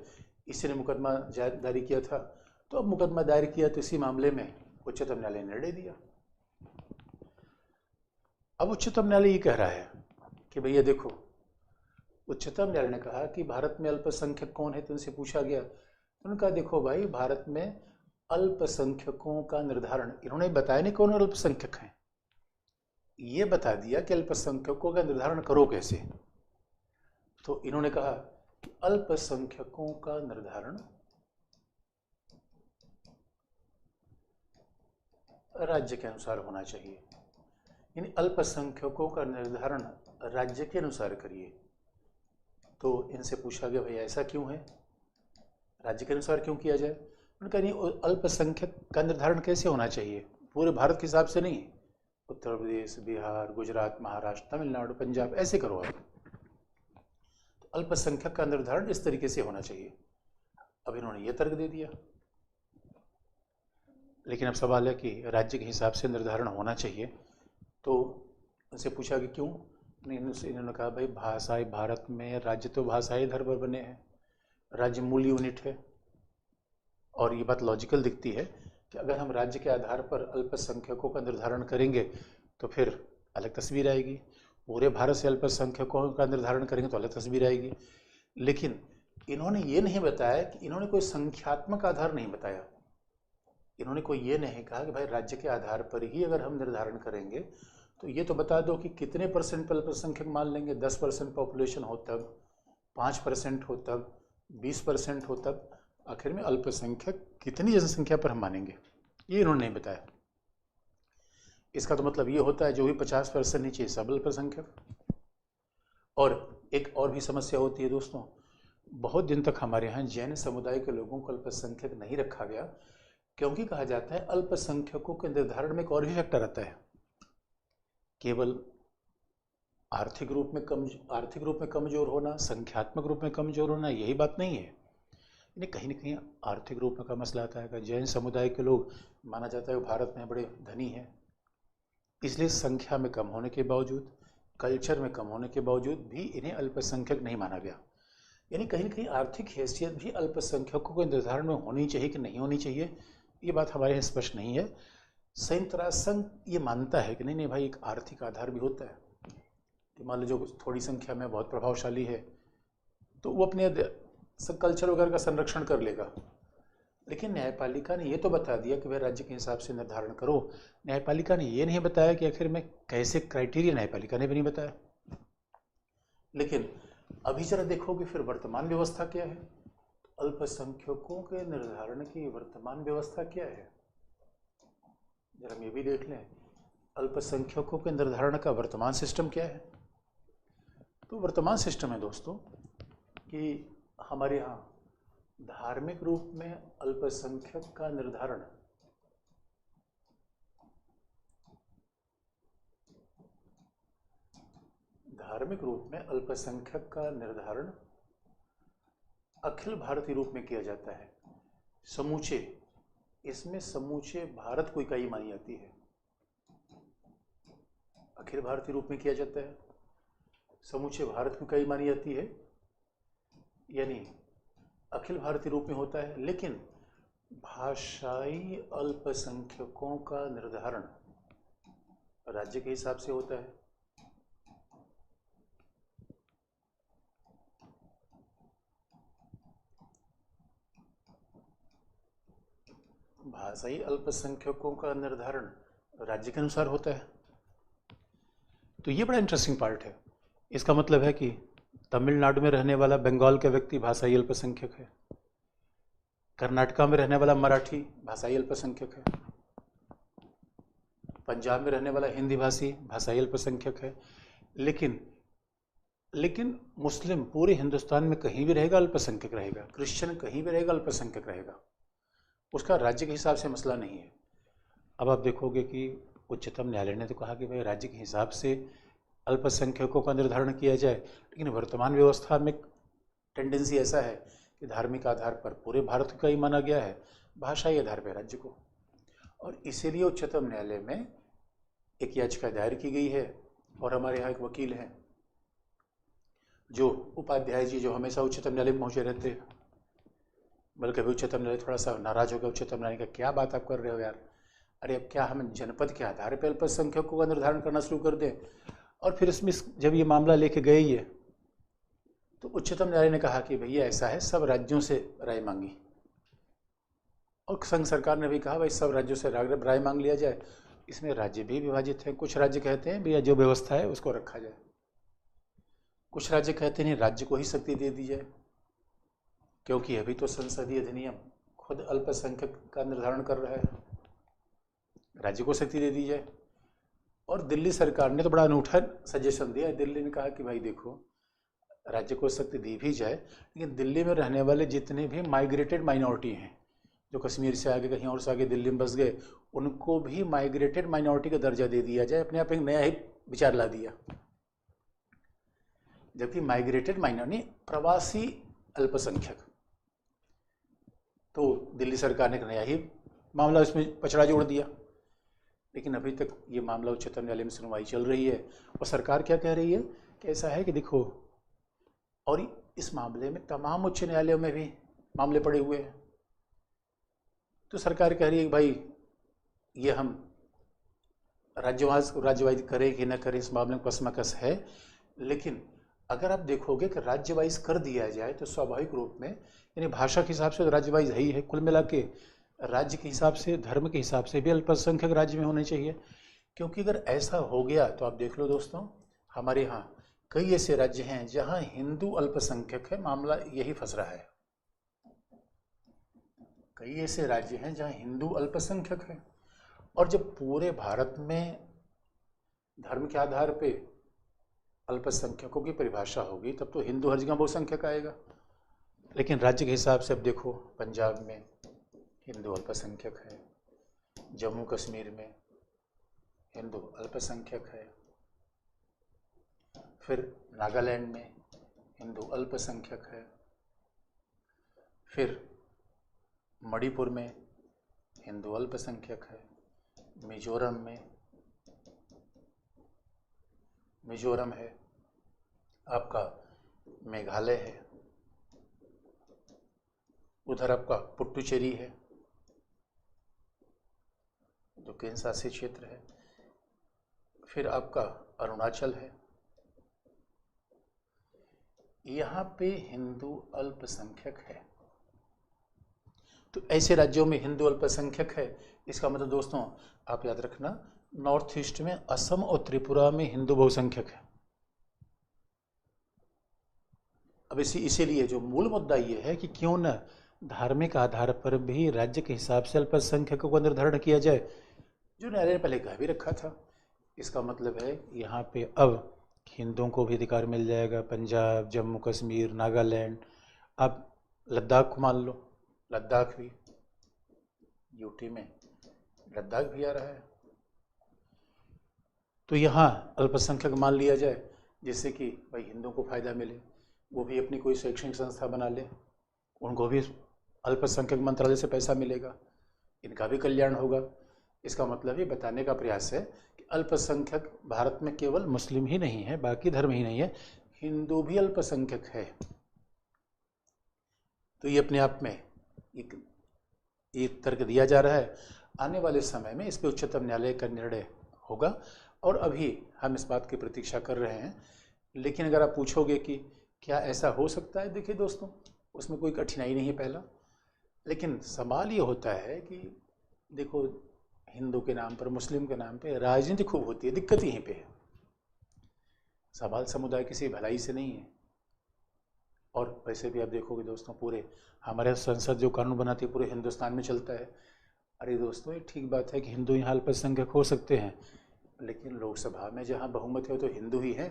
इसी ने मुकदमा दायर किया था। तो अब मुकदमा दायर किया तो इसी मामले में उच्चतम न्यायालय ने निर्णय दिया। अब उच्चतम न्यायालय ये कह रहा है कि भैया देखो, उच्चतम न्यायालय ने कहा कि भारत में अल्पसंख्यक कौन है, तो उनसे पूछा गया, तो उन्होंने कहा देखो भाई भारत में अल्पसंख्यकों का निर्धारण, इन्होंने बताया नहीं कौन अल्पसंख्यक हैं, ये बता दिया कि अल्पसंख्यकों का निर्धारण करो कैसे। तो इन्होंने कहा कि अल्पसंख्यकों का निर्धारण राज्य के अनुसार होना चाहिए, यानी अल्पसंख्यकों का निर्धारण राज्य के अनुसार करिए। तो इनसे पूछा गया भाई ऐसा क्यों है, राज्य के अनुसार क्यों किया जाए। उनका नहीं, अल्पसंख्यक का निर्धारण कैसे होना चाहिए? पूरे भारत के हिसाब से नहीं, उत्तर प्रदेश, बिहार, गुजरात, महाराष्ट्र, तमिलनाडु, पंजाब, ऐसे करो आप। तो अल्पसंख्यक का निर्धारण इस तरीके से होना चाहिए। अब इन्होंने ये तर्क दे दिया, लेकिन अब सवाल है कि राज्य के हिसाब से निर्धारण होना चाहिए। तो उनसे पूछा कि क्यों? इन्होंने कहा भाई भाषाई भारत में राज्य तो भाषाई धर्म बने हैं, राज्य मूल यूनिट है। और ये बात लॉजिकल दिखती है कि अगर हम राज्य के आधार पर अल्पसंख्यकों का निर्धारण करेंगे तो फिर अलग तस्वीर आएगी, पूरे भारत से अल्पसंख्यकों का निर्धारण करेंगे तो अलग तस्वीर आएगी। लेकिन इन्होंने ये नहीं बताया कि इन्होंने कोई संख्यात्मक आधार नहीं बताया। इन्होंने कोई ये नहीं कहा कि भाई राज्य के आधार पर ही अगर हम निर्धारण करेंगे तो ये तो बता दो कि कितने परसेंट पर अल्पसंख्यक मान लेंगे। 10% पॉपुलेशन हो तब, 5% हो तब, 20% हो तब, आखिर में अल्पसंख्यक कितनी जनसंख्या पर हम मानेंगे, ये इन्होंने नहीं बताया। इसका तो मतलब ये होता है जो भी 50% नीचे सब अल्पसंख्यक। और एक और भी समस्या होती है दोस्तों, बहुत दिन तक हमारे यहाँ जैन समुदाय के लोगों को अल्पसंख्यक नहीं रखा गया, क्योंकि कहा जाता है अल्पसंख्यकों के निर्धारण में एक और भी फैक्टर आता है, केवल आर्थिक रूप में कमजोर होना, संख्यात्मक रूप में कमजोर होना, यही बात नहीं है। यानी कहीं ना कहीं आर्थिक रूप में का मसला आता है। जैन समुदाय के लोग माना जाता है भारत में बड़े धनी हैं, इसलिए संख्या में कम होने के बावजूद, कल्चर में कम होने के बावजूद भी इन्हें अल्पसंख्यक नहीं माना गया। यानी कहीं ना कहीं आर्थिक हैसियत भी अल्पसंख्यकों के निर्धारण में होनी चाहिए कि नहीं होनी चाहिए, ये बात हमारे यहाँ स्पष्ट नहीं है। संयुक्त राष्ट्र संघ ये मानता है कि नहीं भाई एक आर्थिक आधार भी होता है कि मान लो जो थोड़ी संख्या में बहुत प्रभावशाली है तो वो अपने कल्चर वगैरह का संरक्षण कर लेगा। लेकिन न्यायपालिका ने ये तो बता दिया कि भाई राज्य के हिसाब से निर्धारण करो। न्यायपालिका ने ये नहीं बताया कि आखिर में कैसे क्राइटेरिया, न्यायपालिका ने भी नहीं बताया। लेकिन अभी जरा देखो कि फिर वर्तमान व्यवस्था क्या है, अल्पसंख्यकों के निर्धारण की वर्तमान व्यवस्था क्या है, जरा हम ये भी देख लें अल्पसंख्यकों के निर्धारण का वर्तमान सिस्टम क्या है। तो वर्तमान सिस्टम है दोस्तों कि हमारे यहाँ धार्मिक रूप में अल्पसंख्यक का निर्धारण अखिल भारतीय रूप में किया जाता है। इसमें समूचे भारत को इकाई मानी जाती है। अखिल भारतीय रूप में किया जाता है, समूचे भारत को इकाई मानी जाती है, यानी अखिल भारतीय रूप में होता है। लेकिन भाषाई अल्पसंख्यकों का निर्धारण राज्य के हिसाब से होता है। भाषाई अल्पसंख्यकों का निर्धारण राज्य के अनुसार होता है। तो ये बड़ा इंटरेस्टिंग पार्ट है। इसका मतलब है कि तमिलनाडु में रहने वाला बंगाल का व्यक्ति भाषाई अल्पसंख्यक है, कर्नाटका में रहने वाला मराठी भाषाई अल्पसंख्यक है, पंजाब में रहने वाला हिंदी भाषी भाषाई अल्पसंख्यक है। लेकिन मुस्लिम पूरे हिंदुस्तान में कहीं भी रहेगा अल्पसंख्यक रहेगा, क्रिश्चियन कहीं भी रहेगा अल्पसंख्यक रहेगा, उसका राज्य के हिसाब से मसला नहीं है। अब आप देखोगे कि उच्चतम न्यायालय ने तो कहा कि भाई राज्य के हिसाब से अल्पसंख्यकों का निर्धारण किया जाए, लेकिन वर्तमान व्यवस्था में टेंडेंसी ऐसा है कि धार्मिक आधार पर पूरे भारत का ही माना गया है, भाषाई आधार पर राज्य को। और इसीलिए उच्चतम न्यायालय में एक याचिका दायर की गई है। और हमारे यहाँ एक वकील हैं जो उपाध्याय जी, जो हमेशा उच्चतम न्यायालय में पहुँचे रहते हैं, बल्कि अभी उच्चतम न्यायालय थोड़ा सा नाराज हो गया। उच्चतम न्यायालय का क्या बात आप कर रहे हो यार, अरे अब क्या हम जनपद के आधार पर अल्पसंख्यकों का निर्धारण करना शुरू कर दें। और फिर इसमें जब ये मामला लेके गए ही है तो उच्चतम न्यायालय ने कहा कि भैया ऐसा है, सब राज्यों से राय मांगी और संघ सरकार ने भी कहा भाई सब राज्यों से राय मांग लिया जाए। इसमें राज्य भी विभाजित हैं। कुछ राज्य कहते हैं भैया जो व्यवस्था है उसको रखा जाए, कुछ राज्य कहते हैं राज्य को ही शक्ति दे दी जाए, क्योंकि अभी तो संसदीय अधिनियम खुद अल्पसंख्यक का निर्धारण कर रहा है, राज्य को शक्ति दे दी जाए। और दिल्ली सरकार ने तो बड़ा अनूठा सजेशन दिया। दिल्ली ने कहा कि भाई देखो राज्य को शक्ति दी भी जाए, लेकिन दिल्ली में रहने वाले जितने भी माइग्रेटेड माइनॉरिटी हैं, जो कश्मीर से आगे कहीं और से आगे दिल्ली में बस गए, उनको भी माइग्रेटेड माइनॉरिटी का दर्जा दे दिया जाए। अपने आप एक नया ही विचार ला दिया। जबकि माइग्रेटेड माइनॉरिटी प्रवासी अल्पसंख्यक, तो दिल्ली सरकार ने एक नया ही मामला इसमें पचड़ा जोड़ दिया। लेकिन अभी तक ये मामला उच्चतम न्यायालय में सुनवाई चल रही है और सरकार क्या कह रही है कि ऐसा है कि देखो, और इस मामले में तमाम उच्च न्यायालयों में भी मामले पड़े हुए हैं। तो सरकार कह रही है कि भाई ये हम राज्यवाइज करें कि न करें, इस मामले में कशमकश है। लेकिन अगर आप देखोगे कि राज्यवाइज कर दिया जाए तो स्वाभाविक रूप में, यानी भाषा के हिसाब से तो राज्यवाइज है ही है, कुल मिला के राज्य के हिसाब से, धर्म के हिसाब से भी अल्पसंख्यक राज्य में होने चाहिए। क्योंकि अगर ऐसा हो गया तो आप देख लो दोस्तों, हमारे यहाँ कई ऐसे राज्य हैं जहाँ हिंदू अल्पसंख्यक है, मामला यही फंस रहा है। कई ऐसे राज्य हैं जहाँ हिंदू अल्पसंख्यक है, और जब पूरे भारत में धर्म के आधार पे अल्पसंख्यकों की परिभाषा होगी तब तो हिंदू हर जगह बहुसंख्यक आएगा। लेकिन राज्य के हिसाब से अब देखो, पंजाब में हिंदू अल्पसंख्यक है, जम्मू कश्मीर में हिंदू अल्पसंख्यक है, फिर नागालैंड में हिंदू अल्पसंख्यक है, फिर मणिपुर में हिंदू अल्पसंख्यक है, मिजोरम है, आपका मेघालय है, उधर आपका पुडुचेरी है जो केंद्र शासित क्षेत्र है, फिर आपका अरुणाचल है। यहाँ पे हिंदू अल्पसंख्यक है। तो ऐसे राज्यों में हिंदू अल्पसंख्यक है, इसका मतलब दोस्तों आप याद रखना, नॉर्थ ईस्ट में असम और त्रिपुरा में हिंदू बहुसंख्यक है। अब इसीलिए जो मूल मुद्दा ये है कि क्यों न धार्मिक आधार पर भी राज्य के हिसाब से अल्पसंख्यकों का निर्धारण किया जाए, जो न्यायालय ने पहले कह भी रखा था। इसका मतलब है यहाँ पे अब हिंदुओं को भी अधिकार मिल जाएगा। पंजाब, जम्मू कश्मीर, नागालैंड, अब लद्दाख को मान लो, लद्दाख भी, यूटी में लद्दाख भी आ रहा है, तो यहाँ अल्पसंख्यक मान लिया जाए, जिससे कि भाई हिंदुओं को फायदा मिले, वो भी अपनी कोई शैक्षणिक संस्था बना ले, उनको भी अल्पसंख्यक मंत्रालय से पैसा मिलेगा, इनका भी कल्याण होगा। इसका मतलब ये बताने का प्रयास है कि अल्पसंख्यक भारत में केवल मुस्लिम ही नहीं है, बाकी धर्म ही नहीं है, हिंदू भी अल्पसंख्यक है। तो ये अपने आप में एक तर्क दिया जा रहा है। आने वाले समय में इस पर उच्चतम न्यायालय का निर्णय होगा और अभी हम इस बात की प्रतीक्षा कर रहे हैं। लेकिन अगर आप पूछोगे कि क्या ऐसा हो सकता है, देखिए दोस्तों, उसमें कोई कठिनाई नहीं है पहला। लेकिन सवाल ये होता है कि देखो, हिंदू के नाम पर, मुस्लिम के नाम पे राजनीति खूब होती है, दिक्कत यहीं पे है। सवाल समुदाय किसी भलाई से नहीं है। और वैसे भी आप देखोगे दोस्तों, पूरे हमारे संसद जो कानून बनाती है पूरे हिंदुस्तान में चलता है। अरे दोस्तों, ये ठीक बात है कि हिंदू यहाँ अल्पसंख्यक हो सकते हैं, लेकिन लोकसभा में जहाँ बहुमत है तो हिंदू ही है।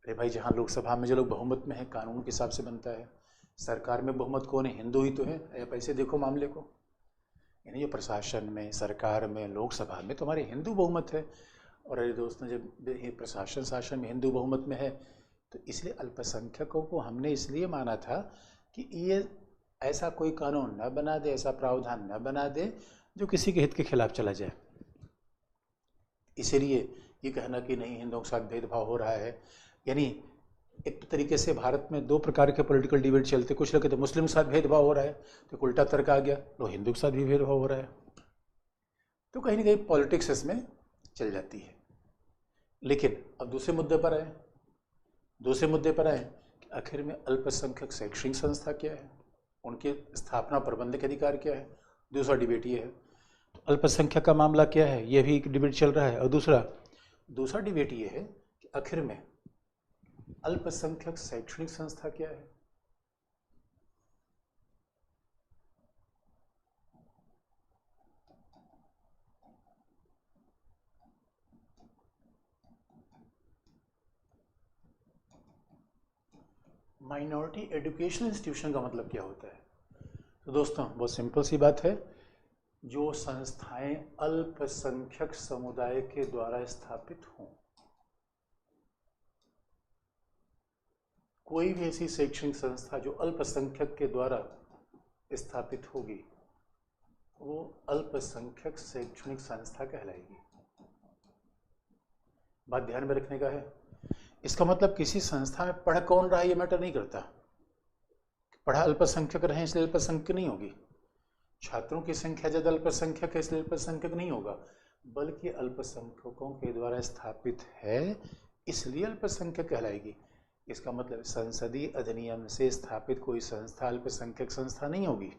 अरे भाई, जहाँ लोकसभा में जो लोग बहुमत में है कानून के हिसाब से बनता है, सरकार में बहुमत कौन है, हिंदू ही तो है। आप ऐसे देखो मामले को, यानी जो प्रशासन में, सरकार में, लोकसभा में तुम्हारे हिंदू बहुमत है। और अरे दोस्तों, जब ये प्रशासन शासन में हिंदू बहुमत में है तो इसलिए अल्पसंख्यकों को हमने इसलिए माना था कि ये ऐसा कोई कानून न बना दे, ऐसा प्रावधान न बना दे जो किसी के हित के खिलाफ चला जाए। इसीलिए ये कहना कि नहीं हिंदुओं के साथ भेदभाव हो रहा है, यानी एक तरीके से भारत में दो प्रकार के पॉलिटिकल डिबेट चलते, कुछ लोग कहते मुस्लिम के साथ भेदभाव हो रहा है, तो उल्टा तर्क आ गया, लो हिंदू के साथ भी भेदभाव हो रहा है। तो कहीं ना कहीं पॉलिटिक्स इसमें चल जाती है। लेकिन अब दूसरे मुद्दे पर आए कि आखिर में अल्पसंख्यक शैक्षणिक संस्था क्या है, उनके स्थापना प्रबंधक अधिकार क्या है। दूसरा डिबेट ये है, तो अल्पसंख्यक का मामला क्या है, ये भी एक डिबेट चल रहा है। और दूसरा डिबेट ये है कि आखिर में अल्पसंख्यक शैक्षणिक संस्था क्या है। माइनॉरिटी एजुकेशनल इंस्टीट्यूशन का मतलब क्या होता है। तो दोस्तों बहुत सिंपल सी बात है, जो संस्थाएं अल्पसंख्यक समुदाय के द्वारा स्थापित हों, कोई भी ऐसी शैक्षणिक संस्था जो अल्पसंख्यक के द्वारा स्थापित होगी वो अल्पसंख्यक शैक्षणिक संस्था कहलाएगी। बात ध्यान में रखने का है। इसका मतलब किसी संस्था में पढ़ कौन रहा है ये मैटर नहीं करता। पढ़ा अल्पसंख्यक रहे इसलिए अल्पसंख्यक नहीं होगी, छात्रों की संख्या ज्यादा अल्पसंख्यक है इसलिए अल्पसंख्यक नहीं होगा, बल्कि अल्पसंख्यकों के द्वारा स्थापित है इसलिए अल्पसंख्यक कहलाएगी। इसका मतलब संसदीय अधिनियम से स्थापित कोई संस्था अल्पसंख्यक संस्था नहीं होगी।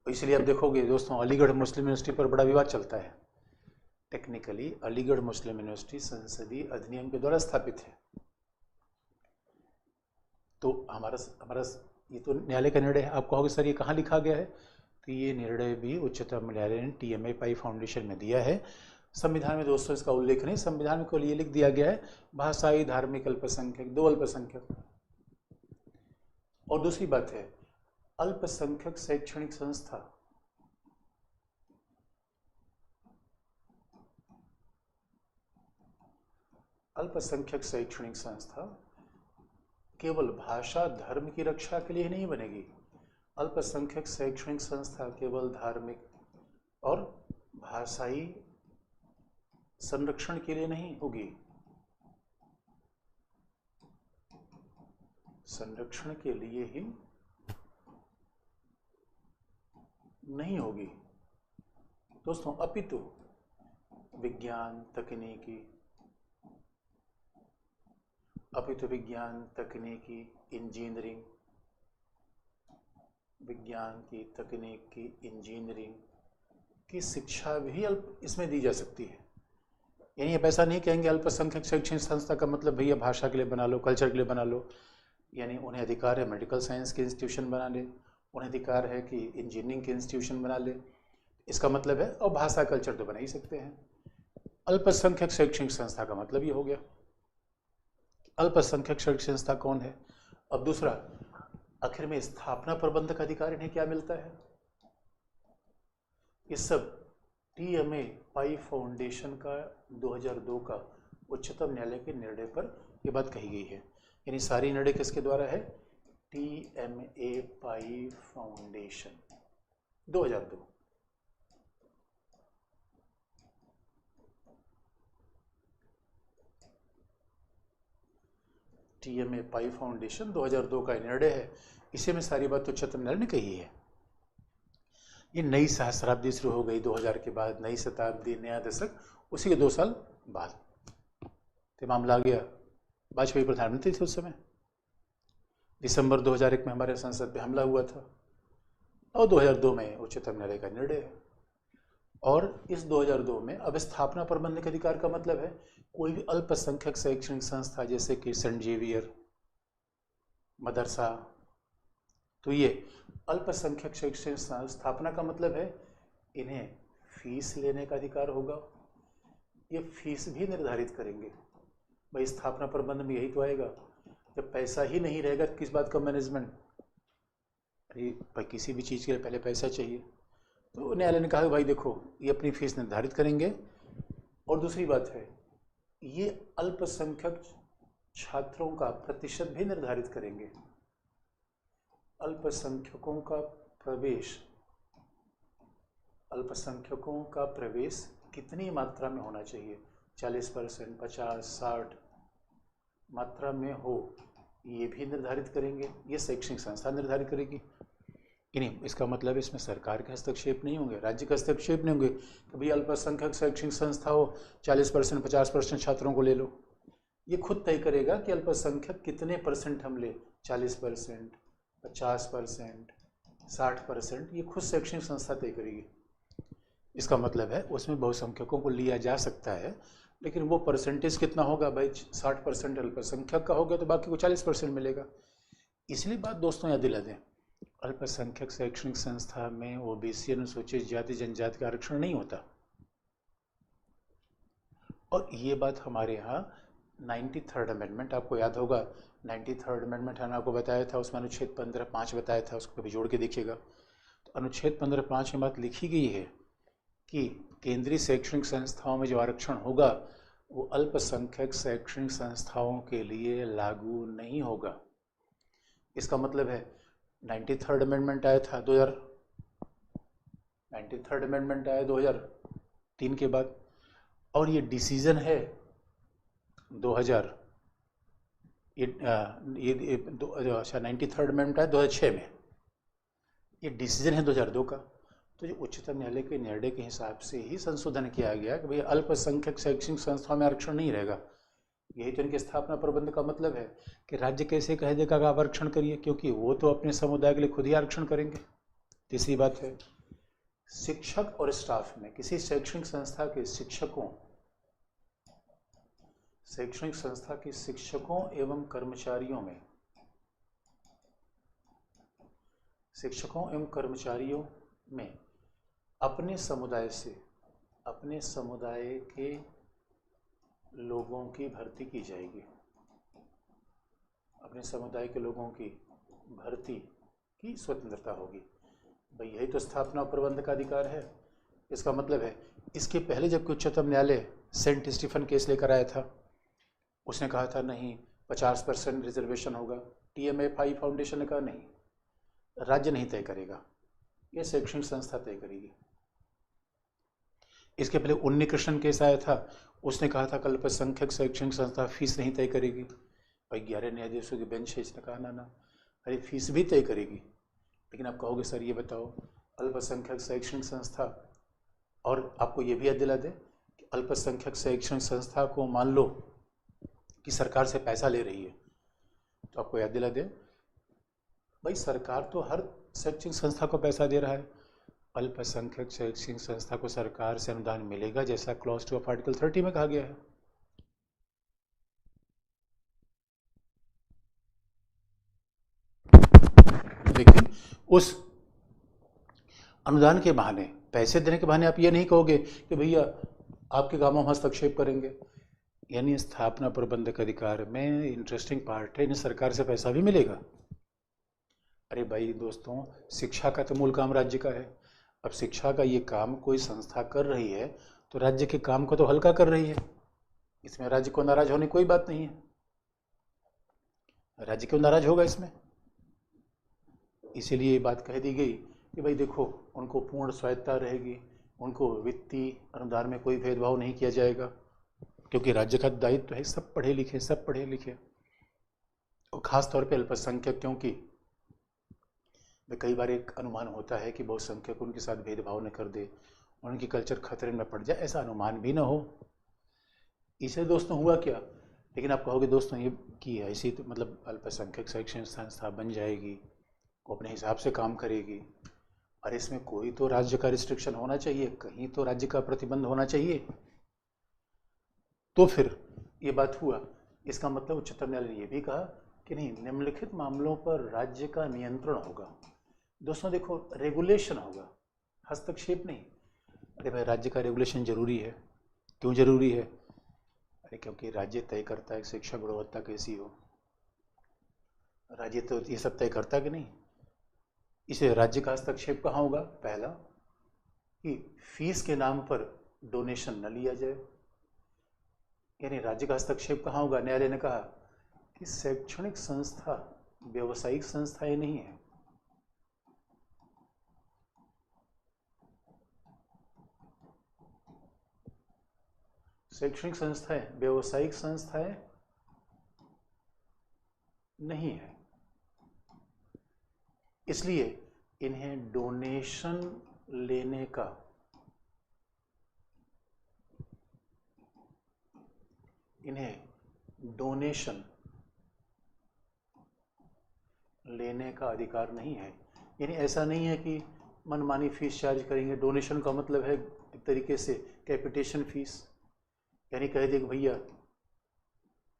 इसलिए आप देखोगे दोस्तों, अलीगढ़ मुस्लिम यूनिवर्सिटी पर बड़ा विवाद चलता है। टेक्निकली अलीगढ़ मुस्लिम यूनिवर्सिटी संसदीय अधिनियम के द्वारा स्थापित है। तो हमारा ये तो न्यायालय का निर्णय है। आप कहोगे सर ये कहाँ लिखा गया है, तो ये निर्णय भी उच्चतम न्यायालय ने TMA पाई फाउंडेशन में दिया है। संविधान में दोस्तों इसका उल्लेख नहीं, संविधान में केवल ये लिख दिया गया है भाषाई धार्मिक अल्पसंख्यक, 2 अल्पसंख्यक। और दूसरी बात है, अल्पसंख्यक शैक्षणिक संस्था केवल भाषा धर्म की रक्षा के लिए नहीं बनेगी। अल्पसंख्यक शैक्षणिक संस्था केवल धार्मिक और भाषाई संरक्षण के लिए नहीं होगी, संरक्षण के लिए ही नहीं होगी दोस्तों, अपितु विज्ञान तकनीकी, इंजीनियरिंग, विज्ञान की तकनीक की इंजीनियरिंग की शिक्षा भी इसमें दी जा सकती है। यानी आप ऐसा नहीं कहेंगे अल्पसंख्यक शैक्षणिक संस्था का मतलब भैया भाषा के लिए बना लो, कल्चर के लिए बना लो। यानी उन्हें अधिकार है मेडिकल साइंस के इंस्टीट्यूशन बना ले, उन्हें अधिकार है कि इंजीनियरिंग के इंस्टीट्यूशन बना ले, इसका मतलब है, और भाषा कल्चर तो बना ही सकते हैं। अल्पसंख्यक शैक्षणिक संस्था का मतलब ये हो गया। अल्पसंख्यक शैक्षणिक संस्था कौन है? अब दूसरा, आखिर में स्थापना प्रबंधक अधिकार इन्हें क्या मिलता है? ये सब TMA पाई फाउंडेशन का 2002 का उच्चतम न्यायालय के निर्णय पर यह बात कही गई है। यानी सारी निर्णय किसके द्वारा है? TMA पाई फाउंडेशन 2002। TMA पाई फाउंडेशन 2002 का निर्णय है, इसी में सारी बात उच्चतम न्यायालय ने कही है। ये नई सहस्राब्दी शुरू हो गई 2000 के बाद, नई शताब्दी, नया दशक, उसी के 2 साल बाद तो मामला आ गया। वाजपेयी प्रधानमंत्री थे उस समय, दिसंबर 2001 में हमारे संसद पे हमला हुआ था और 2002 में उच्चतम न्यायालय का निर्णय है। और इस 2002 में अब स्थापना प्रबंधक अधिकार का मतलब है कोई भी अल्पसंख्यक शैक्षणिक संस्था जैसे कि सेंट जेवियर, मदरसा, तो ये अल्पसंख्यक शैक्षणिक स्थापना का मतलब है इन्हें फीस लेने का अधिकार होगा। ये फीस भी निर्धारित करेंगे। भाई स्थापना प्रबंध में यही तो आएगा, जब पैसा ही नहीं रहेगा तो किस बात का मैनेजमेंट? अरे भाई किसी भी चीज़ के लिए पहले पैसा चाहिए। तो न्यायालय ने कहा भाई देखो ये अपनी फीस निर्धारित करेंगे। और दूसरी बात है ये अल्पसंख्यक छात्रों का प्रतिशत भी निर्धारित करेंगे। अल्पसंख्यकों का प्रवेश कितनी मात्रा में होना चाहिए? 40%, 50, 60 मात्रा में हो, ये भी निर्धारित करेंगे। ये शैक्षणिक संस्था निर्धारित करेगी कि नहीं। इसका मतलब इसमें सरकार के हस्तक्षेप नहीं होंगे, राज्य के हस्तक्षेप नहीं होंगे कि भाई अल्पसंख्यक शैक्षणिक संस्था हो, 40%, 50% छात्रों को ले लो। ये खुद तय करेगा कि अल्पसंख्यक कितने % हम ले, 40%, 50%, 60%, ये खुद शैक्षणिक संस्था तय करेगी। इसका मतलब है उसमें बहुसंख्यकों को लिया जा सकता है, लेकिन वो परसेंटेज कितना होगा? भाई 60% अल्पसंख्यक का हो गया तो बाकी को 40% मिलेगा। इसलिए बात दोस्तों याद दिला दें, अल्पसंख्यक शैक्षणिक संस्था में OBC अनुसूचित जाति जनजाति का आरक्षण नहीं होता। और ये बात हमारे यहाँ 93rd अमेंडमेंट आपको याद होगा। 93rd अमेंडमेंट मैंने आपको बताया था, उसमें अनुच्छेद 15(5) बताया था, उसको कभी जोड़ के देखिएगा। तो अनुच्छेद 15(5) में बात लिखी गई है कि केंद्रीय शैक्षणिक संस्थाओं में जो आरक्षण होगा वो अल्पसंख्यक शैक्षणिक संस्थाओं के लिए लागू नहीं होगा। इसका मतलब है 93rd अमेंडमेंट आया था 93rd अमेंडमेंट आया 2003 के बाद, और ये डिसीजन है 2000 अच्छा 93rd अमेंडमेंट आया 2006 में, ये डिसीजन है 2002 का। तो जो उच्चतम न्यायालय के निर्णय के हिसाब से ही संशोधन किया गया कि भाई अल्पसंख्यक शैक्षणिक संस्थाओं में आरक्षण नहीं रहेगा। यही तो इनके स्थापना प्रबंध का मतलब है कि राज्य कैसे कह देगा कि आप आरक्षण करिए, क्योंकि वो तो अपने समुदाय के लिए खुद ही आरक्षण करेंगे। तीसरी बात है, शिक्षक और स्टाफ में किसी शैक्षणिक संस्था के शिक्षकों एवं कर्मचारियों में अपने समुदाय के लोगों की भर्ती की जाएगी। अपने समुदाय के लोगों की भर्ती की स्वतंत्रता होगी। भाई यही तो स्थापना और प्रबंध का अधिकार है। इसका मतलब है, इसके पहले जब उच्चतम न्यायालय सेंट स्टीफन केस लेकर आया था, उसने कहा था नहीं 50% रिजर्वेशन होगा। TMFI फाउंडेशन ने कहा नहीं, राज्य नहीं तय करेगा, यह शैक्षणिक संस्था तय करेगी। इसके पहले उन्नीकृष्णन केस आया था, उसने कहा था अल्पसंख्यक शैक्षणिक संस्था फीस नहीं तय करेगी। भाई 11 न्यायाधीशों की बेंच है, इसने कहा ना अरे फीस भी तय करेगी। लेकिन आप कहोगे सर ये बताओ, अल्पसंख्यक शैक्षणिक संस्था, और आपको ये भी याद दिला दे कि अल्पसंख्यक शैक्षणिक संस्था को मान लो कि सरकार से पैसा ले रही है, तो आपको याद दिला दे भाई सरकार तो हर शैक्षणिक संस्था को पैसा दे रहा है। अल्पसंख्यक शैक्षणिक संस्था को सरकार से अनुदान मिलेगा, जैसा क्लॉज 2 ऑफ आर्टिकल 30 में कहा गया है। लेकिन उस अनुदान के बहाने, पैसे देने के बहाने आप ये नहीं कहोगे कि भैया आपके कामों में हस्तक्षेप करेंगे। यानी स्थापना प्रबंधक अधिकार में इंटरेस्टिंग पार्ट है, इन्हें सरकार से पैसा भी मिलेगा। अरे भाई दोस्तों, शिक्षा का तो मूल काम राज्य का है। अब शिक्षा का ये काम कोई संस्था कर रही है तो राज्य के काम को तो हल्का कर रही है, इसमें राज्य को नाराज होने कोई बात नहीं है। राज्य क्यों नाराज होगा इसमें? इसीलिए ये बात कह दी गई कि भाई देखो, उनको पूर्ण स्वायत्ता रहेगी, उनको वित्तीय अनुदान में कोई भेदभाव नहीं किया जाएगा, क्योंकि राज्य का दायित्व है सब पढ़े लिखे, और खास तौर पे अल्पसंख्यक, क्योंकि कई बार एक अनुमान होता है कि बहुसंख्यक उनके साथ भेदभाव न कर दे, उनकी कल्चर खतरे में पड़ जाए, ऐसा अनुमान भी ना हो। इसे दोस्तों हुआ क्या? लेकिन आप कहोगे दोस्तों ये कि ऐसी तो मतलब अल्पसंख्यक शैक्षणिक संस्था बन जाएगी, वो अपने हिसाब से काम करेगी, और इसमें कोई तो राज्य का रिस्ट्रिक्शन होना चाहिए, कहीं तो राज्य का प्रतिबंध होना चाहिए। तो फिर ये बात हुआ। इसका मतलब उच्चतम न्यायालय ने यह भी कहा कि नहीं, निम्नलिखित मामलों पर राज्य का नियंत्रण होगा। दोस्तों देखो, रेगुलेशन होगा, हस्तक्षेप नहीं। अरे भाई राज्य का रेगुलेशन जरूरी है। क्यों जरूरी है? अरे क्योंकि राज्य तय करता है शिक्षा गुणवत्ता कैसी हो। राज्य तो ये सब तय करता कि नहीं। इसे राज्य का हस्तक्षेप कहाँ होगा? पहला कि फीस के नाम पर डोनेशन न लिया जाए, यानी राज्य का हस्तक्षेप कहाँ होगा? न्यायालय ने कहा कि शैक्षणिक संस्था व्यावसायिक संस्थाएं नहीं है। शैक्षणिक संस्थाएं व्यावसायिक संस्थाएं नहीं है, इसलिए इन्हें डोनेशन लेने का अधिकार नहीं है। यानी ऐसा नहीं है कि मनमानी फीस चार्ज करेंगे। डोनेशन का मतलब है एक तरीके से कैपिटेशन फीस, यानी कह दे कि भैया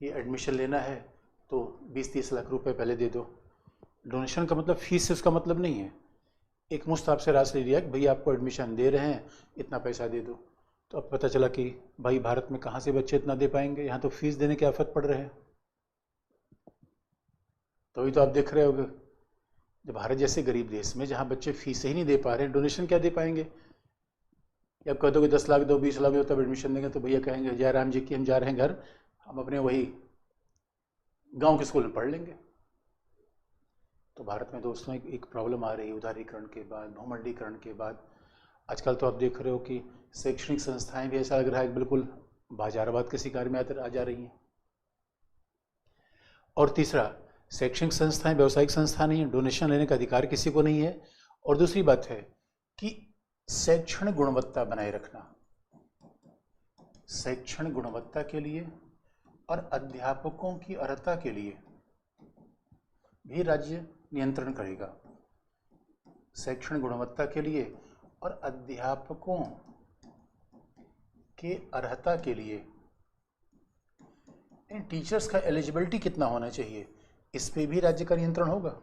ये एडमिशन लेना है तो 20-30 लाख रुपए पहले दे दो। डोनेशन का मतलब फीस से उसका मतलब नहीं है। एक मुश्त आपसे राशि ले लिया कि भैया आपको एडमिशन दे रहे हैं, इतना पैसा दे दो। तो अब पता चला कि भाई भारत में कहाँ से बच्चे इतना दे पाएंगे, यहाँ तो फीस देने के आफत पड़ रहे हैं। तो अभी तो आप देख रहे होगे, जब भारत जैसे गरीब देश में जहाँ बच्चे फीस ही नहीं दे पा रहे हैं, डोनेशन क्या दे पाएंगे। या आप कह दो कि 10 लाख दो, 20 लाख दो तब एडमिशन देंगे, तो भैया कहेंगे जयराम जी की हम जा रहे हैं घर, हम अपने वही गांव के स्कूल में पढ़ लेंगे। तो भारत में दोस्तों एक प्रॉब्लम आ रही है उदारीकरण के बाद, भूमंडीकरण के बाद। आजकल तो आप देख रहे हो कि शैक्षणिक संस्थाएं भी ऐसा लग रहा है बिल्कुल बाजारवाद के शिकार में आ जा रही हैं। और तीसरा, शैक्षणिक संस्थाएं व्यावसायिक संस्था नहीं है, डोनेशन लेने का अधिकार किसी को नहीं है। और दूसरी बात है कि शैक्षणिक गुणवत्ता बनाए रखना, शैक्षणिक गुणवत्ता के लिए और अध्यापकों की अर्हता के लिए भी राज्य नियंत्रण करेगा। शैक्षणिक गुणवत्ता के लिए और अध्यापकों के अर्हता के लिए इन टीचर्स का एलिजिबिलिटी कितना होना चाहिए, इस पे भी राज्य का नियंत्रण होगा।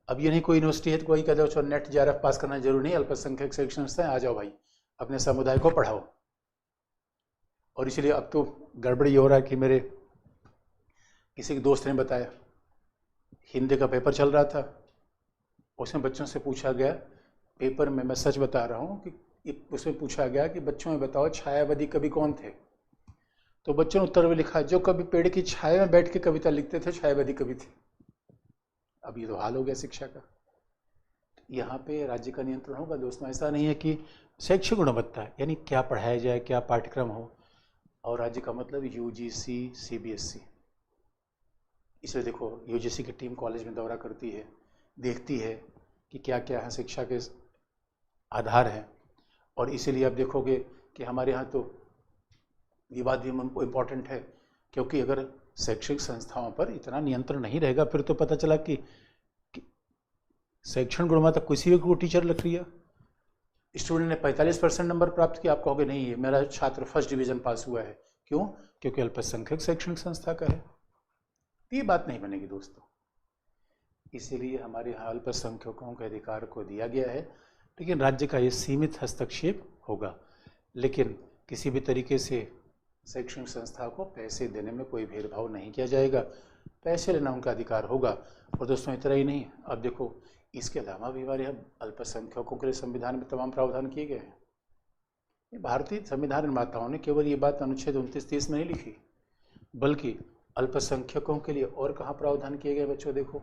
अब ये नहीं कोई यूनिवर्सिटी है तो कोई कहते हो नेट जेआरएफ पास करना जरूरी नहीं, अल्पसंख्यक शैक्षणिक संस्थाएं आ जाओ भाई अपने समुदाय को पढ़ाओ। और इसलिए अब तो गड़बड़ ये हो रहा है कि मेरे किसी के दोस्त ने बताया, हिंदी का पेपर चल रहा था, उसमें बच्चों से पूछा गया, पेपर में मैं सच बता रहा हूँ कि उसमें पूछा गया कि बच्चों में बताओ छायावादी कवि कौन थे। तो बच्चों ने उत्तर में लिखा, जो कभी पेड़ की छाया में बैठ के कविता लिखते थे छायावादी कवि थे। अब ये तो हाल हो गया शिक्षा का। यहाँ पे राज्य का नियंत्रण होगा दोस्तों। ऐसा नहीं है कि शैक्षिक गुणवत्ता यानी क्या पढ़ाया जाए, क्या पाठ्यक्रम हो, और राज्य का मतलब यूजीसी सीबीएसई। इसलिए देखो यूजीसी की टीम कॉलेज में दौरा करती है, देखती है कि क्या क्या है शिक्षा के आधार हैं। और इसीलिए आप देखोगे कि हमारे यहाँ तो विवाद भी इम्पोर्टेंट है, क्योंकि अगर शैक्षिक संस्थाओं पर इतना नियंत्रण नहीं रहेगा फिर तो पता चला कि शैक्षणिक गुणवत्ता किसी भी को टीचर लग रही है। स्टूडेंट ने 45% नंबर प्राप्त किया, आप कहोगे नहीं है मेरा छात्र फर्स्ट डिवीजन पास हुआ है, क्यों? क्योंकि अल्पसंख्यक शैक्षणिक संस्था का है। ये बात नहीं बनेगी दोस्तों। इसीलिए हमारे यहाँ अल्पसंख्यकों के अधिकार को दिया गया है, लेकिन राज्य का ये सीमित हस्तक्षेप होगा। लेकिन किसी भी तरीके से शैक्षणिक संस्था को पैसे देने में कोई भेदभाव नहीं किया जाएगा, पैसे लेना उनका अधिकार होगा। और दोस्तों इतना ही नहीं, अब देखो इसके अलावा भी हमारे यहाँ अल्पसंख्यकों के लिए संविधान में तमाम प्रावधान किए गए हैं। ये भारतीय संविधान निर्माताओं ने केवल ये बात अनुच्छेद 29-30 में नहीं लिखी, बल्कि अल्पसंख्यकों के लिए और कहाँ प्रावधान किए गए बच्चों। देखो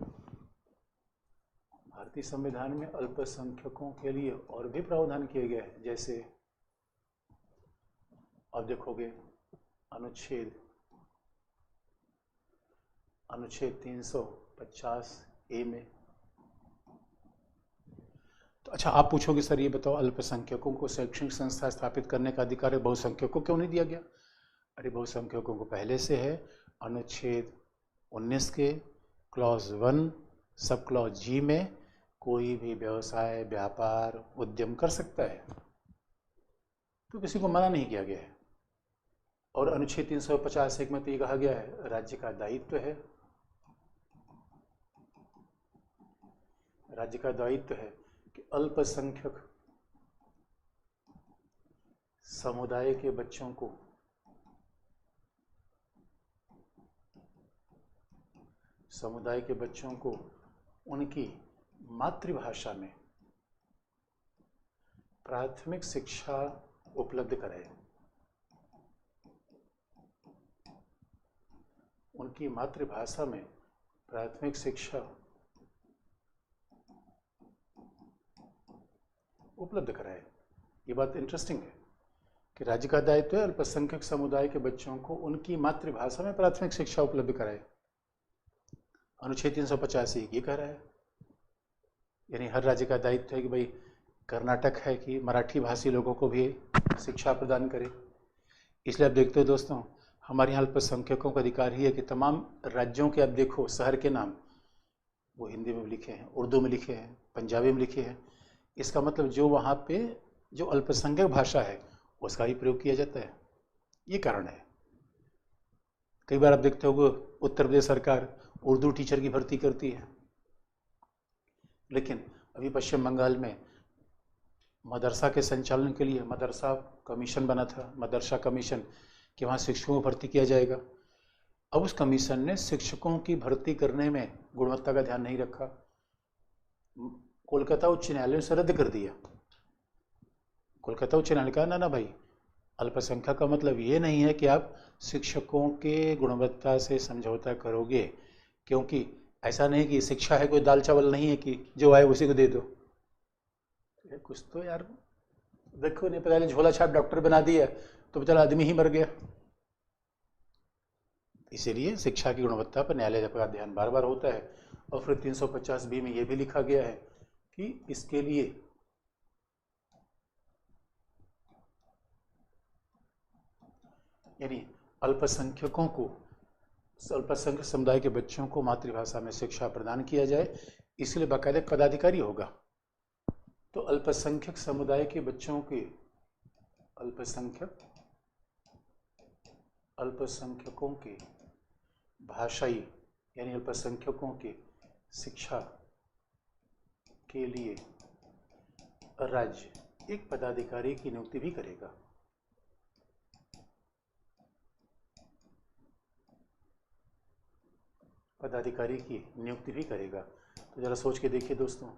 भारतीय संविधान में अल्पसंख्यकों के लिए और भी प्रावधान किए गए हैं। जैसे अब देखोगे अनुच्छेद 350A में। तो अच्छा आप पूछोगे सर ये बताओ अल्पसंख्यकों को शैक्षणिक संस्था स्थापित करने का अधिकार बहुसंख्यकों को क्यों नहीं दिया गया? अरे बहुसंख्यकों को पहले से है, अनुच्छेद 19 के क्लॉज 1 सब क्लॉज जी में कोई भी व्यवसाय व्यापार उद्यम कर सकता है, तो किसी को मना नहीं किया गया है। और अनुच्छेद 350(1) में तो ये कहा गया है राज्य का दायित्व है, राज्य का दायित्व है कि अल्पसंख्यक समुदाय के बच्चों को उनकी मातृभाषा में प्राथमिक शिक्षा उपलब्ध कराए, उनकी मातृभाषा में प्राथमिक शिक्षा उपलब्ध कराए। ये बात इंटरेस्टिंग है कि राज्य का दायित्व है अल्पसंख्यक समुदाय के बच्चों को उनकी मातृभाषा में प्राथमिक शिक्षा उपलब्ध कराए। अनुच्छेद 350 ये कह रहा है, यानी हर राज्य का दायित्व है कि भाई कर्नाटक है कि मराठी भाषी लोगों को भी शिक्षा प्रदान करे। इसलिए आप देखते हो दोस्तों हमारे यहाँ अल्पसंख्यकों का अधिकार ही है कि तमाम राज्यों के आप देखो शहर के नाम वो हिंदी में लिखे हैं, उर्दू में लिखे हैं, पंजाबी में लिखे हैं। इसका मतलब जो वहाँ पे जो अल्पसंख्यक भाषा है उसका ही प्रयोग किया जाता है, ये कारण है। कई बार आप देखते हो उत्तर प्रदेश सरकार उर्दू टीचर की भर्ती करती है, लेकिन अभी पश्चिम बंगाल में मदरसा के संचालन के लिए मदरसा कमीशन बना था, मदरसा कमीशन, कि वहाँ शिक्षकों को भर्ती किया जाएगा। अब उस कमीशन ने शिक्षकों की भर्ती करने में गुणवत्ता का ध्यान नहीं रखा, कोलकाता उच्च न्यायालय ने रद्द कर दिया। कोलकाता उच्च न्यायालय कहा ना भाई, अल्पसंख्यक का मतलब ये नहीं है कि आप शिक्षकों के गुणवत्ता से समझौता करोगे, क्योंकि ऐसा नहीं कि शिक्षा है कोई दाल चावल नहीं है कि जो आए उसी को दे दो। कुछ तो यार देखो, नहीं पहले झोला छाप डॉक्टर बना दिया तो बेचारा आदमी ही मर गया। इसीलिए शिक्षा की गुणवत्ता पर न्यायालय का ध्यान बार बार होता है। और फिर 350B में यह भी लिखा गया है कि इसके लिए यानी अल्पसंख्यकों को, अल्पसंख्यक समुदाय के बच्चों को मातृभाषा में शिक्षा प्रदान किया जाए, इसलिए बाकायदा पदाधिकारी होगा। तो अल्पसंख्यक समुदाय के बच्चों के, अल्पसंख्यकों के भाषाई यानी अल्पसंख्यकों के शिक्षा के लिए राज्य एक पदाधिकारी की नियुक्ति भी करेगा। पदाधिकारी की नियुक्ति भी करेगा। तो जरा सोच के देखिए दोस्तों,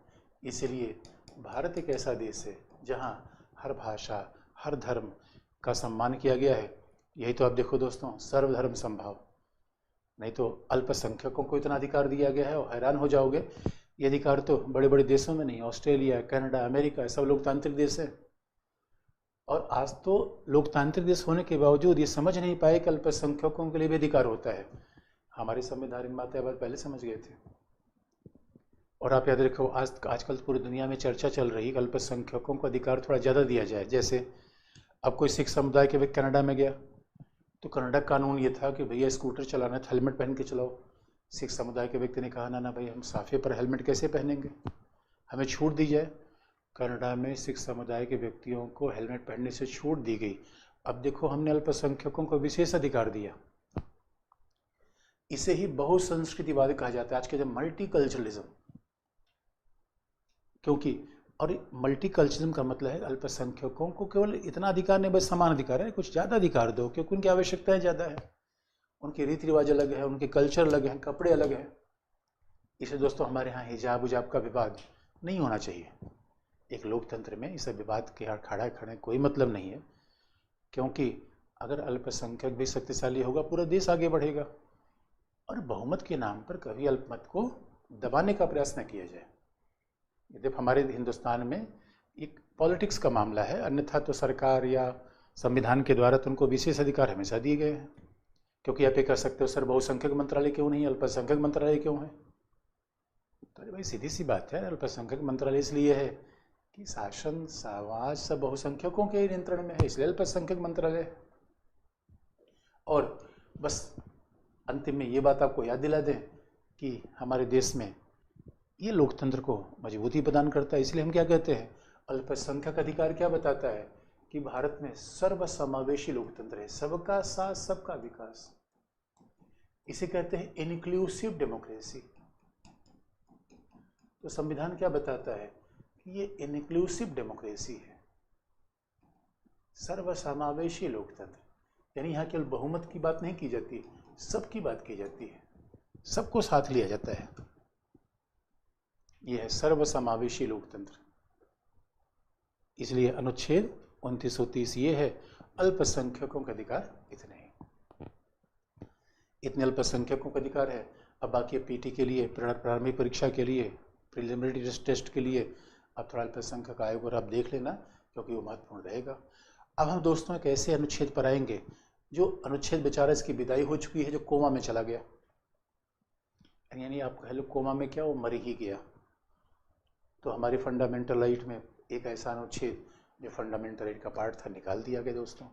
इसीलिए भारत एक ऐसा देश है जहाँ हर भाषा, हर धर्म का सम्मान किया गया है। यही तो आप देखो दोस्तों, सर्वधर्म समभाव। नहीं तो अल्पसंख्यकों को इतना अधिकार दिया गया है और हैरान हो जाओगे, ये अधिकार तो बड़े बड़े देशों में नहीं। ऑस्ट्रेलिया, कनाडा, अमेरिका, सब लोकतांत्रिक देश है। और आज तो लोकतांत्रिक देश होने के बावजूद ये समझ नहीं पाए कि अल्पसंख्यकों के लिए भी अधिकार होता है। हमारे संविधान में बातें पहले समझ गए थे। और आप याद रखो, आजकल पूरी दुनिया में चर्चा चल रही है अल्पसंख्यकों को अधिकार थोड़ा ज़्यादा दिया जाए। जैसे अब कोई सिख समुदाय के व्यक्ति कनाडा में गया तो कनाडा कानून ये था कि भैया स्कूटर चलाना है तो हेलमेट पहन के चलाओ। सिख समुदाय के व्यक्ति ने कहा ना भाई, हम साफे पर हेलमेट कैसे पहनेंगे, हमें छूट दी जाए। कनाडा में सिख समुदाय के व्यक्तियों को हेलमेट पहनने से छूट दी गई। अब देखो, हमने अल्पसंख्यकों को विशेष अधिकार दिया। इसे ही बहुसंस्कृतिवाद कहा जाता है, आज के जो मल्टीकल्चरलिज्म। क्योंकि और मल्टीकल्चरलिज्म का मतलब है अल्पसंख्यकों को केवल इतना अधिकार नहीं, बस समान अधिकार है, कुछ ज़्यादा अधिकार दो, क्योंकि उनकी आवश्यकताएं ज़्यादा है, उनके रीति रिवाज अलग है, उनके कल्चर अलग हैं, कपड़े अलग हैं। इसे दोस्तों हमारे यहाँ हिजाब उजाब का विवाद नहीं होना चाहिए। एक लोकतंत्र में इस विवाद के खड़ा खड़े कोई मतलब नहीं है, क्योंकि अगर अल्पसंख्यक भी शक्तिशाली होगा पूरा देश आगे बढ़ेगा। और बहुमत के नाम पर कभी अल्पमत को दबाने का प्रयास न किया जाए। यदि हमारे हिंदुस्तान में एक पॉलिटिक्स का मामला है, अन्यथा तो सरकार या संविधान के द्वारा तो उनको विशेष अधिकार हमेशा दिए गए हैं। क्योंकि आप ये कह सकते हो सर बहुसंख्यक मंत्रालय क्यों नहीं, अल्पसंख्यक मंत्रालय क्यों है? तो अरे भाई सीधी सी बात है, अल्पसंख्यक मंत्रालय इसलिए है कि शासन समाज सब बहुसंख्यकों के नियंत्रण में है, इसलिए अल्पसंख्यक मंत्रालय है। और बस अंतिम में ये बात आपको याद दिला दें कि हमारे देश में ये लोकतंत्र को मजबूती प्रदान करता है। इसलिए हम क्या कहते हैं, अल्पसंख्यक अधिकार क्या बताता है कि भारत में सर्वसमावेशी लोकतंत्र है, सबका साथ सबका विकास। इसे कहते हैं इनक्लूसिव डेमोक्रेसी। तो संविधान क्या बताता है कि ये इनक्लूसिव डेमोक्रेसी है, सर्वसमावेशी लोकतंत्र। यानी यहाँ केवल बहुमत की बात नहीं की जाती, सबकी बात की जाती है, सबको साथ लिया जाता है। यह है सर्वसमावेशी लोकतंत्र। इसलिए अनुच्छेद 2930 ये है, अल्पसंख्यकों का अधिकार इतने हैं, इतने अल्पसंख्यकों का अधिकार है। अब बाकी पीटी के लिए, प्रारंभिक परीक्षा के लिए, प्रिलिमिनरी टेस्ट के लिए अब थोड़ा अल्पसंख्यक आयोग और आप देख लेना, क्योंकि वो महत्वपूर्ण रहेगा। अब हम दोस्तों एक ऐसे अनुच्छेद पर आएंगे जो अनुच्छेद बेचारा इसकी विदाई हो चुकी है, जो कोमा में चला गया। यानी आप कह लो कोमा में क्या, वो मर ही गया। तो हमारे फंडामेंटल राइट में एक ऐसा अनुच्छेद जो फंडामेंटल राइट का पार्ट था, निकाल दिया गया दोस्तों।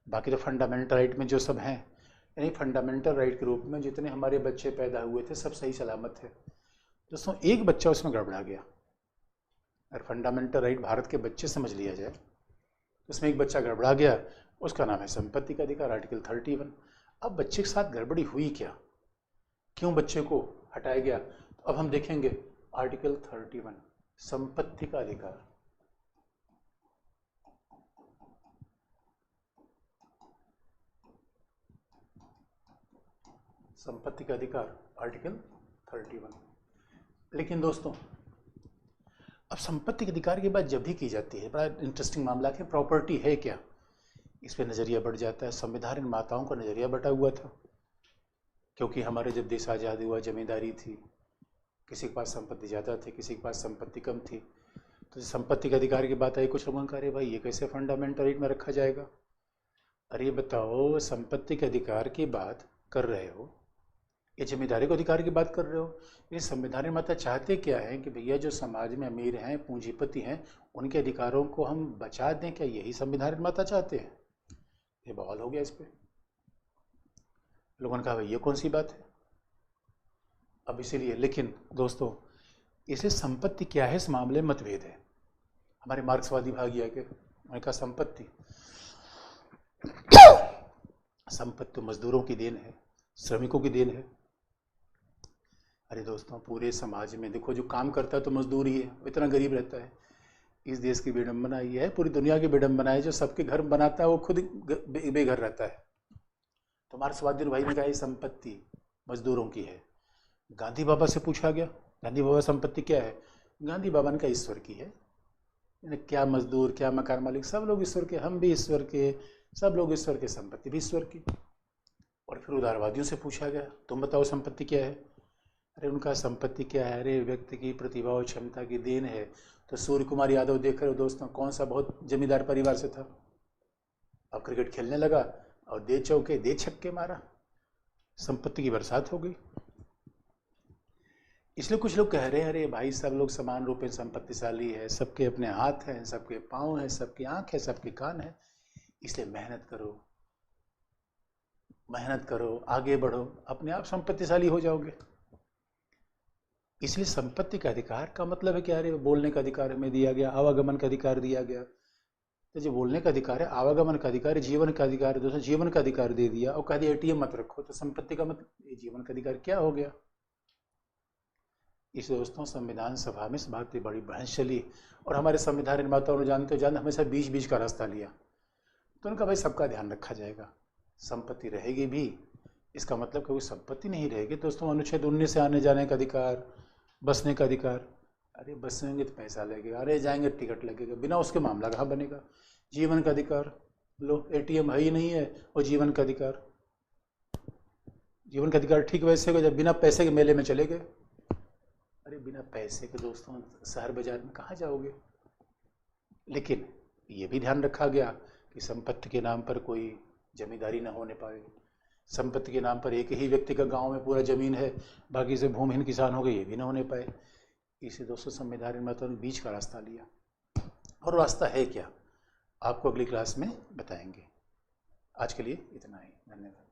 बाकी तो फंडामेंटल राइट में जो सब हैं, यानी फंडामेंटल राइट के रूप में जितने हमारे बच्चे पैदा हुए थे सब सही सलामत थे दोस्तों। एक बच्चा उसमें गड़बड़ा गया। अगर फंडामेंटल राइट भारत के बच्चे समझ लिया जाए तो उसमें एक बच्चा गड़बड़ा गया, उसका नाम है संपत्ति का अधिकार, आर्टिकल 31। अब बच्चे के साथ गड़बड़ी हुई क्या, क्यों बच्चे को हटाया गया? तो अब हम देखेंगे आर्टिकल 31 संपत्ति का अधिकार। संपत्ति का अधिकार आर्टिकल 31। लेकिन दोस्तों अब संपत्ति के अधिकार की बात जब भी की जाती है, बड़ा इंटरेस्टिंग मामला है, प्रॉपर्टी है क्या, इस पर नज़रिया बढ़ जाता है। संविधान निर्माताओं का नज़रिया बटा हुआ था, क्योंकि हमारे जब देश आज़ाद हुआ जमींदारी थी, किसी के पास संपत्ति ज़्यादा थी, किसी के पास संपत्ति कम थी। तो संपत्ति के अधिकार की बात आई, कुछ लोगों ने कहा अरे भाई ये कैसे फंडामेंटल राइट में रखा जाएगा। अरे बताओ, संपत्ति के अधिकार की बात कर रहे हो, ये जिम्मेदारी को अधिकार की बात कर रहे हो। ये संविधान निर्माता चाहते क्या है कि भैया जो समाज में अमीर हैं, पूंजीपति हैं, उनके अधिकारों को हम बचा दें, क्या यही संविधान निर्माता चाहते हैं? ये बवाल हो गया इस पर। लोगों ने कहा भाई ये कौन सी बात है। अब इसीलिए, लेकिन दोस्तों इसलिए संपत्ति क्या है इस मामले में मतभेद है। हमारे मार्क्सवादी भाग आके उन्होंने कहा संपत्ति तो मजदूरों की देन है, श्रमिकों की देन है। अरे दोस्तों पूरे समाज में देखो, जो काम करता है तो मजदूर ही है, इतना गरीब रहता है। इस देश की विडंबना ये है, पूरी दुनिया की विडंबना है, जो सबके घर बनाता है वो खुद बेघर रहता है। तो मार्क्सवादी भाई ने कहा ये संपत्ति मजदूरों की है। गांधी बाबा से पूछा गया, गांधी बाबा संपत्ति क्या है? गांधी बाबा ने कहा ईश्वर की है। क्या मजदूर, क्या मकान मालिक, सब लोग ईश्वर के, हम भी ईश्वर के, सब लोग ईश्वर के, संपत्ति भी ईश्वर की। और फिर उदारवादियों से पूछा गया तुम बताओ संपत्ति क्या है? अरे उनका संपत्ति क्या है? अरे व्यक्ति की प्रतिभा और क्षमता की देन है। तो सूर्य कुमार यादव देख रहे हो दोस्तों, कौन सा बहुत जमींदार परिवार से था, अब क्रिकेट खेलने लगा और दे चौके दे छक्के मारा, संपत्ति की बरसात हो गई। इसलिए कुछ लोग कह रहे हैं अरे भाई सब लोग समान रूप में संपत्तिशाली है, सबके अपने हाथ हैं, सबके पाँव हैं, सबकी आँख है, सबके कान है, इसलिए मेहनत करो, आगे बढ़ो, अपने आप संपत्तिशाली हो जाओगे। इसलिए संपत्ति का अधिकार का मतलब है कि अरे बोलने का अधिकार हमें दिया गया, आवागमन का अधिकार दिया गया। तो जो बोलने का अधिकार है, आवागमन का अधिकार है, जीवन का अधिकार है, दोस्तों जीवन का अधिकार दे दिया और कह दिया एटीएम मत रखो, तो संपत्ति का मतलब ये जीवन का अधिकार क्या हो गया? इस दोस्तों संविधान सभा में इस बात की बड़ी बहस चली और हमारे संविधान निर्माताओं ने जानते हमेशा बीच बीच का रास्ता लिया। तो उनका भाई सबका ध्यान रखा जाएगा, संपत्ति रहेगी भी, इसका मतलब कोई संपत्ति नहीं रहेगी। दोस्तों अनुच्छेद 19 से आने जाने का अधिकार, बसने का अधिकार, अरे बसेंगे तो पैसा लगेगा, अरे जाएंगे टिकट लगेगा, बिना उसके मामला कहाँ बनेगा। जीवन का अधिकार, लो एटीएम है ही नहीं है, और जीवन का अधिकार ठीक वैसे होगा जब बिना पैसे के मेले में चले गए। अरे बिना पैसे के दोस्तों शहर बाजार में कहाँ जाओगे? लेकिन ये भी ध्यान रखा गया कि संपत्ति के नाम पर कोई जमींदारी न होने पाए। संपत्ति के नाम पर एक ही व्यक्ति का गांव में पूरा जमीन है, बाकी से भूमिहीन किसान हो गए, ये भी ना होने पाए। इसे दोस्तों संविधान निर्माताओं ने बीच का रास्ता लिया, और रास्ता है क्या आपको अगली क्लास में बताएंगे। आज के लिए इतना ही, धन्यवाद।